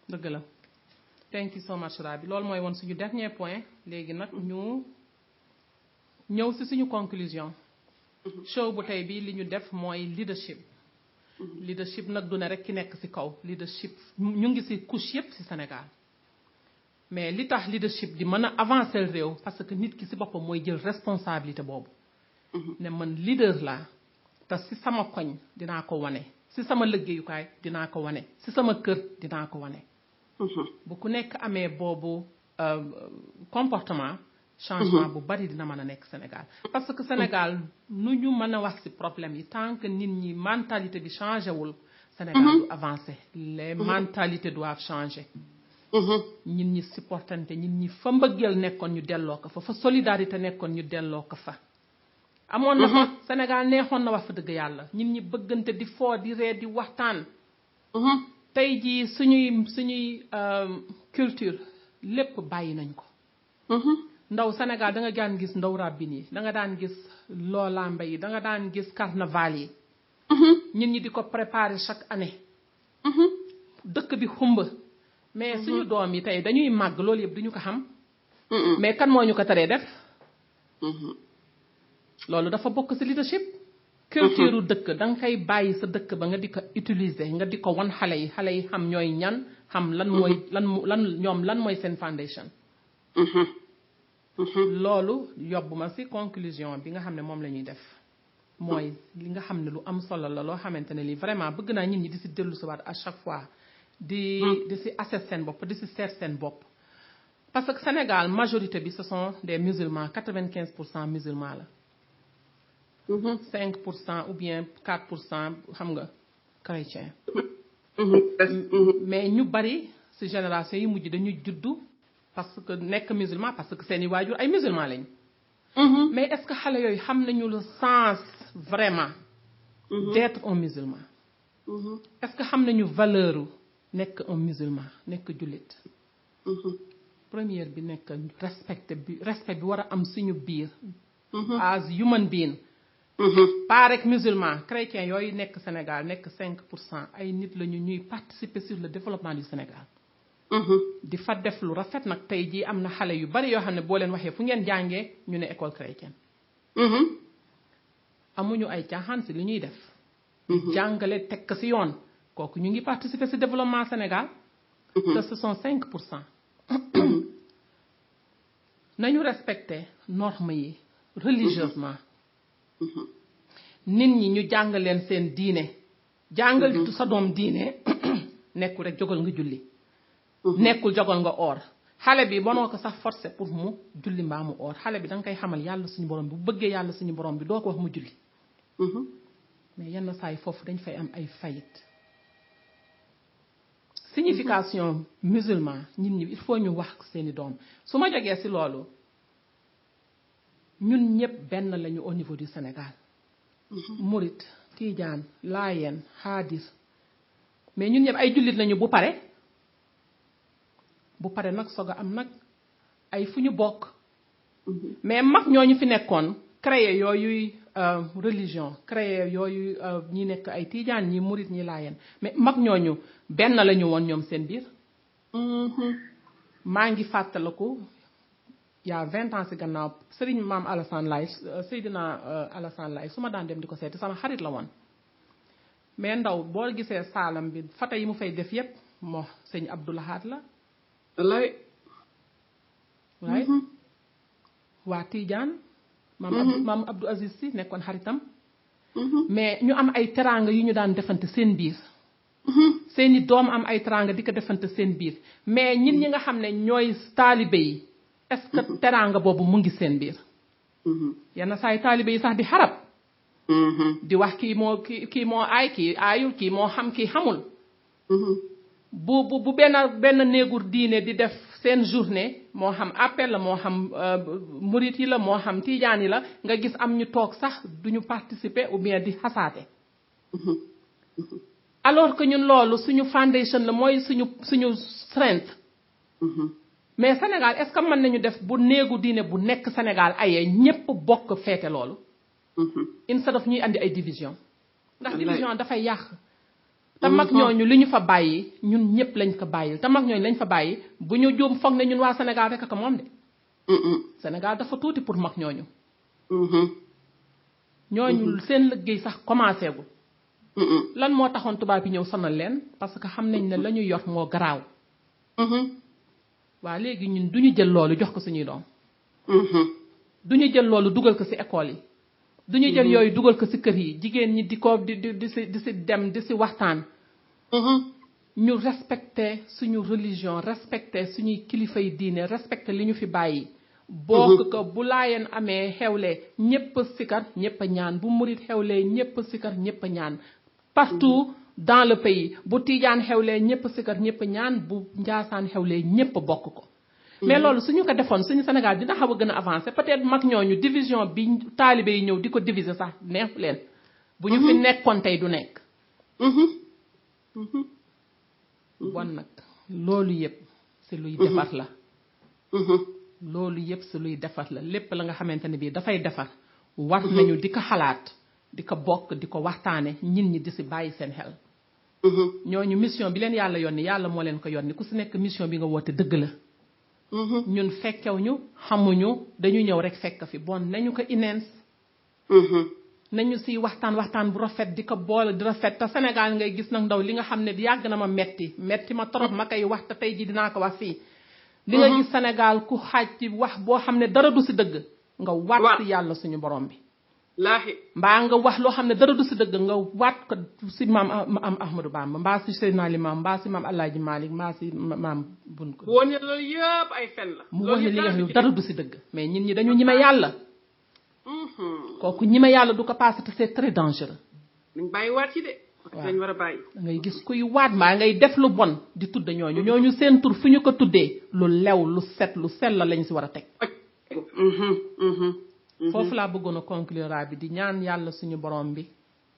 dëgg la thank you so much Rabi loolu mooy woon suñu dernier point léegi nag ñu ñëw ci suñu conclusion show bu tey bi li ñu def mooy leadership leadership nag du ne rek ki nekk ci kaw leadership ñu ngi ci couche yépp ci Sénégal mais li tax leadership di mën a avancer réew parce que nit ki ci boppam mooy jël responsabilité boobu ne man leader laa te ci sama koñ dinaa ko wane ci sama liggéeyukaay dinaa ko wane ci sama kër dinaa ko wane bu ku nekk amee boobu comportement changement bu bari dina mën a nekk Sénégal parce que Sénégal nu ñu mën a wax ci problème yi tant que nit ñi mentalité bi changé wul Sénégal du avancer les mentalités doivent changer nit ñi supportante nit ñi fa mbëggeel nekkoon ñu delloo ko fa solidarité nekkoon ñu delloo ko fa amoon na fa Sénégal neexoon na wax fa dëgg yàlla nit ñi bëggante di foo di ree di waxtaan tey jii suñuy culture lépp bàyyi nañ ko ndaw Sénégal da nga daan gis ndaw ràbbin yi da nga daan gis loolambe yi da nga daan gis carnaval yi nit ñi di ko préparer chaque année dëkk bi xumba mais suñu doom yi tey dañuy màgg loolu yëpp duñu ko xam mais kan moo ñu ko teree def loolu dafa bokk ci leadership culture dëkk da nga koy bàyyi sa dëkk ba nga di ko utiliser nga di ko wan xale yi xam ñooy ñan xam lan mooy lan mooy seen foundation. loolu yóbbu ma ci conclusion bi nga xam ne moom la ñuy def mooy li nga xam ne lu am solo la loo xamante ne lii vraiment bëgg naa nit ñi di ci dellu si waat à chaque fois di ci assess seen bopp di ci seet seen bopp. parce que Sénégal majorité bi ce sont des musulmans 95% musulmans la. 5% ou bien 4% xam nga chrétien. mais ñu bari ci génération yi mujj dañu juddu parce que nekk musulman parce que seeni waajur ay musulman lañ. mais est-ce que xale yooyu xam nañu le sens vraiment. d'être un musulman. est-ce que xam nañu valeur nekk un musulman nekk jullit. première bi nekk respect bi war a am suñu biir. as human being. pas rek musulman chrétien yooyu nekk Sénégal nekk 5% ay nit lañu ñuy participer sur le développement du Sénégal. di fa def lu rafet nag tey jii am na xale yu bari yoo xam ne boo leen waxee fu ngeen jàngee ñu ne école chrétienne. amuñu ay caaxaan ci li ñuy def. jàngale teg ko ci yoon kooku ñu ngi participer ci développement Sénégal. te ce sont 5%. nañu respecter normes yi religieusement. nit ñi ñu jàngal leen seen diine. jàngal sa doom diine nekkul rek jógal nga julli. nekkul jógal nga oor xale bi bonoo ko sax forcer pour mu julli mbaa mu oor xale bi da nga koy xamal yàlla suñu borom bi bu bëggee yàlla suñu borom bi doo ko wax mu julli. mais yenn saa yi foofu dañ fay am ay fayit. signification musulman nit ñi il faut ñu wax seeni doom su ma jógee ci loolu ñun ñëpp benn lañu au niveau du Sénégal. Murit Tijaan Laayeen Xaadir mais ñun ñëpp ay jullit lañu bu pare nag soog a am nag ay fu ñu bokk. mais mag ñooñu fi nekkoon créer yooyu religion créer yooyu ñi nekk ay Tijaan ñi Murit ñi Laayeen mais mag ñooñu benn lañu woon ñoom seen biir. maa ngi fàttaliku il y a 20 ans ci gannaaw Serigne Maam Alassane Laye Seydina Alassane Laye su ma daan dem di ko seeti sama xarit la woon. mais ndaw boo gisee saalam bi fata yi mu fay def yépp moo sëñ Abdou Lahad la. wallaay. waay waa Tidiane. maam Abdou Aziz Sy nekkoon xaritam. mais ñu am ay teraanga yu ñu daan defante seen biir. seeni doom am ay teraanga di ko defante seen biir mais ñin ñi nga xam ne ñooy taalibe yi est-ce que teraanga boobu mu ngi seen biir. yenn saa yi taalibe yi sax di xarab. di wax kii moo aay kii aayul kii moo xam kii xamul. bu benn néegur diine di def seen journée moo xam appel la moo xam murit yi la moo xam tijaan yi la nga gis am ñu toog sax duñu participer ou bien di xasaate. alors que ñun loolu suñu foundation la mooy suñu strength. mais Sénégal est-ce que mën nañu def bu néegu diine bu nekk Sénégal ayee ñépp bokk feete loolu. instead of ñuy andi ay division ndax division dafay yàq. te mag ñooñu li ñu fa bàyyi ñun ñëpp lañ ko bàyyil te mag ñooñu lañ fa bàyyi bu ñu juum foog ne ñun waa Sénégal rek ak moom de. Sénégal dafa tuuti pour mag ñooñu. ñooñu seen liggéey sax commencé gul. lan moo taxoon tubaab yi ñëw sonal leen parce que xam nañ ne la ñu yor moo garaaw. waa léegi ñun du ñu jël loolu jox ko suñuy doom. du ñu jël loolu dugal ko ci école yi. du ñu jël yooyu dugal ko ci kër yi jigéen ñi di ko di ci dem di ci waxtaan. ñu respecter suñu religion respecter suñuy kilifa yi diine respecter li ñu fi bàyyi. bokk ko bu Laayeen amee xewle ñépp sikar ñépp ñaan bu murit xewlee ñépp sikar ñépp ñaan. partout dans le pays bu Tijaan xewlee ñépp sikar ñépp ñaan bu Njaasaan xewlee ñépp bokk ko. mais loolu suñu ko defoon suñu Sénégal dina xaw a gën a avancer peut-être mag ñooñu division bi taalibe yi ñëw di ko diviser sax neexu leen. bu ñu fi nekkoon tey du nekk. bon nag loolu yépp ci luy defar la. loolu yépp ci luy defar la lépp la nga xamante ne bii dafay defar. war nañu di ko xalaat di ko bokk di ko waxtaane nit ñi di ci bàyyi seen xel. ñooñu mission bi leen yàlla yónni yàlla moo leen ko yónni ku ci nekk mission bi nga woote dëgg la. ñun fekkewuñu xamuñu dañu ñëw rek fekk fi bon nañu ko ineens. nañu si waxtaan bu rafet di ko boole di rafet te Sénégal ngay gis nag ndaw li nga xam ne yàgg na ma metti ma trop ma koy wax te tey ji dinaa ko wax fii li nga gis Sénégal ku xaaj ci wax boo xam ne dara du si dëgg nga waat si yàlla suñu borom bi laahi mbaa nga wax loo xam ne dara du si dëgg nga waat ko si maam Ahmadou Bamba mbaa si Seydina Limam mbaa si maam Alaaji Malick mbaa si maam bun ko woon ne loolu yëpp ay fen la mu wax ne li nga xam ne dara du si dëgg mais ñin ñi dañu ñime yàlla kooku ñime yàlla du ko passé te c'est très dangereux nañ bàyyi waat ci de dañ war a bàyyi ngay gis kuy waat mbaa ngay def lu bon di tudd ñooñu seen tur fu ñu ko tuddee lu lew lu set lu sell la lañ si war a teg foofu laa bëggoon a conclure bi di ñaan yàlla suñu borom bi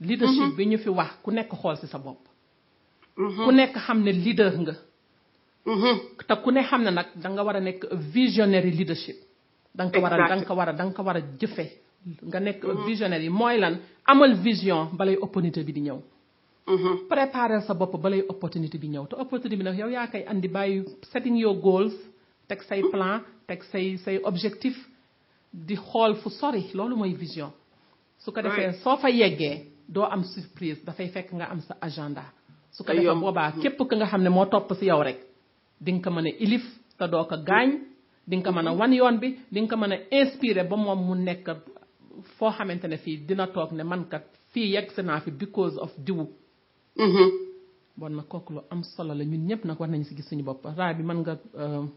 leadership bi ñu fi wax ku nekk xool si sa bopp ku nekk xam ne leader nga te ku ne xam ne nag da nga war a nekk visionary leadership da nga ko war a jëfe nga nekk visionnaire yi mooy lan amal vision balay opportunité bi di ñëw préparer sa bopp balay opportunité bi ñëw te opportunité bi nag yow yaa koy andi bàyyi setting your goals teg say plan teg say objectif di xool fu sori loolu mooy vision su ko defee soo fa yeggee doo am surprise dafay fekk nga am sa agenda su ko defee boobaa képp ka nga xam ne moo topp si yow rek di nga ko mën a ilif te doo ko gaañ di nga ko mën a wan yoon bi di nga ko mën a inspiré ba moom mu nekk foo xamante ne fii dina toog ne man kat fii yegg si naa fi because of diwu bon na kooku lu am solo la ñun ñëpp nag war nañu si gis suñu bopp raa bi mën nga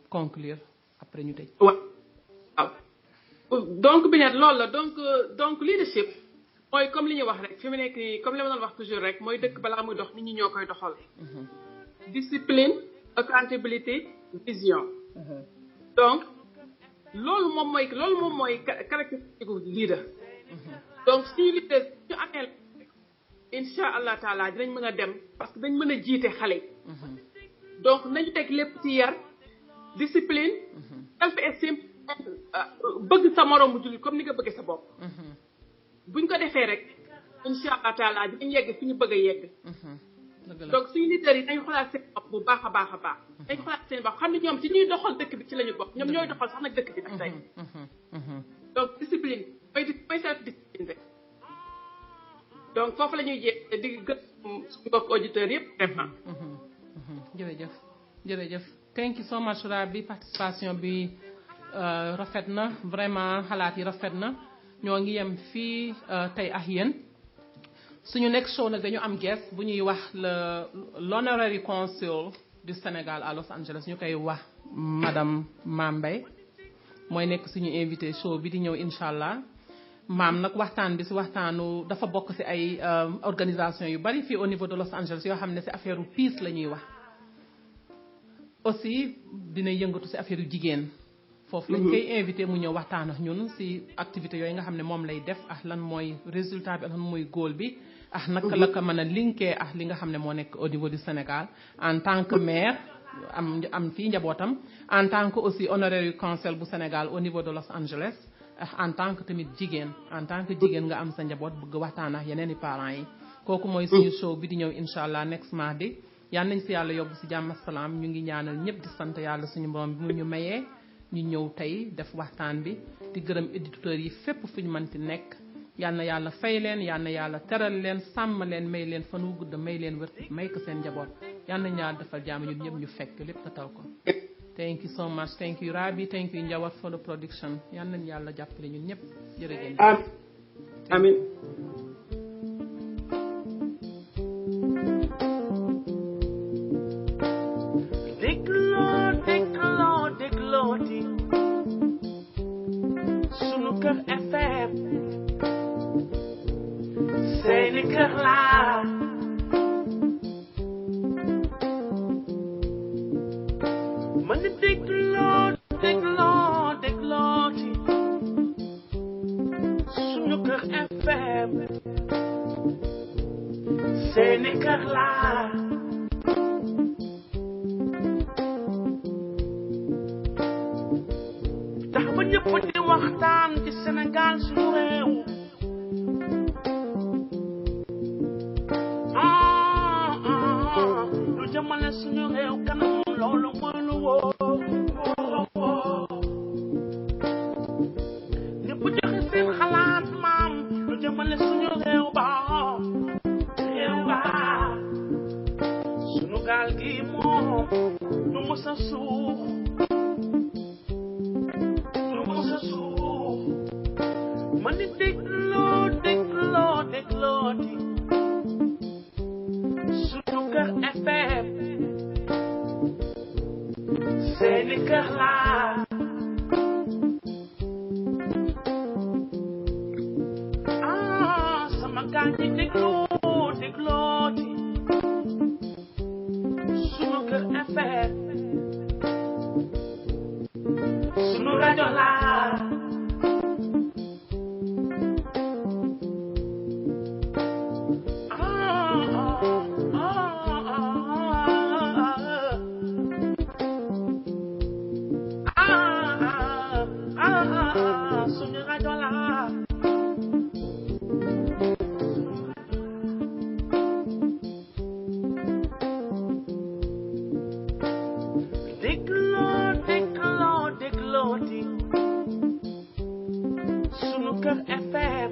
conclure après ñu tëj waaw donc bi net loolu la donc leadership mooy comme li ñuy wax rek fi mu nekk nii comme li ma doon wax toujours rek mooy dëkk balaa muy dox nit ñi ñoo koy doxal discipline accountability vision donc loolu moom mooy caractéristique gu leader donc suñu leader ñu amee insha allah taala dinañ mën a dem parce que dañ mën a jiite xale yi donc nañu teg lépp ci yar discipline self esteem bëgg sa moroom mu jullit comme ni nga bëggee sa bopp buñ ko defee rek insha allah taala dinañ yegg fi ñu bëgg a yegg donc suñu leader yi nañ xoolaat seen bopp bu baax a baax a baax nañ xoolaat seen bopp xam ne ñoom ci ñuy doxal dëkk bi ci la ñu bokk ñoom ñooy doxal sax nag dëkk bi nag tey donc discipline mooy self discipline rek donc foofu la ñuy jeex di gën suñu mbokk auditeurs yëpp vraiment jërëjëf thank you so much Rabi participation bi rafet na vraiment xalaat yi rafet na ñoo ngi yem fii tey ak yéen suñu next show nag dañu am guest bu ñuy wax l'honorary consul du Sénégal à Los Angeles ñu koy wax madame Mame Mbaye mooy nekk suñu invité show bi di ñëw incha allah maam nag waxtaan bi si waxtaanu dafa bokk si ay organisation yu bari fii au niveau de Los Angeles yoo xam ne si affaire u peace la ñuy wax aussi dina yëngatu si affaire yu jigéen foofu lañ koy invité mu ñëw waxtaan ak ñun si activité yooyu nga xam ne moom lay def ak lan mooy résultat bi ak lan mooy goal bi ak naka la ko mën a linkee ak li nga xam ne moo nekk au niveau du Sénégal en tant que maire am fii njabootam en tant que aussi honorary consul bu Sénégal au niveau de Los Angeles en tant que tamit jigéen nga am sa njaboot bëgg waxtaan ak yeneen i parents yi kooku mooy suñu show bi di ñëw incha allah next mardi yal nañ si yàlla yóbbu si jàmm salaam ñu ngi ñaanal ñëpp di sant yàlla suñu borom bi mu ñu mayee ñu ñëw tey def waxtaan bi di gërëm éditeurs yi fépp fu ñu mënti nekk yal na yàlla fay leen yal na yàlla teral leen sàmm leen may leen fan wu gudd may leen wér may ko seen njaboot yal nañ yàlla defal jàmm ñun ñëpp ñu fekk lépp tatal ko. Thank you so much. Thank you Rabi. Thank you Njawat for the production. Yal nañ yàlla jàppale ñun ñëpp jërëjëf. Amin. déglooti sunu kër FM seeni kër laa mën na déglooti sunu kër FM seeni kër laa tax ba ñëpp di waxtaan ci Sénégal suñu réew lu jëmale suñu réew kanam loolu mooy lu wóor ñëpp joxe seen xalaat maam lu jëmale suñu moom du mës a suux du mës a suux ma ni dégloo di Sunuker FM seeni kër laa sama gaa ñi dégloo di Sunuker FM sunu rajo laa sunu rajo laa dégloo di Sunuker FM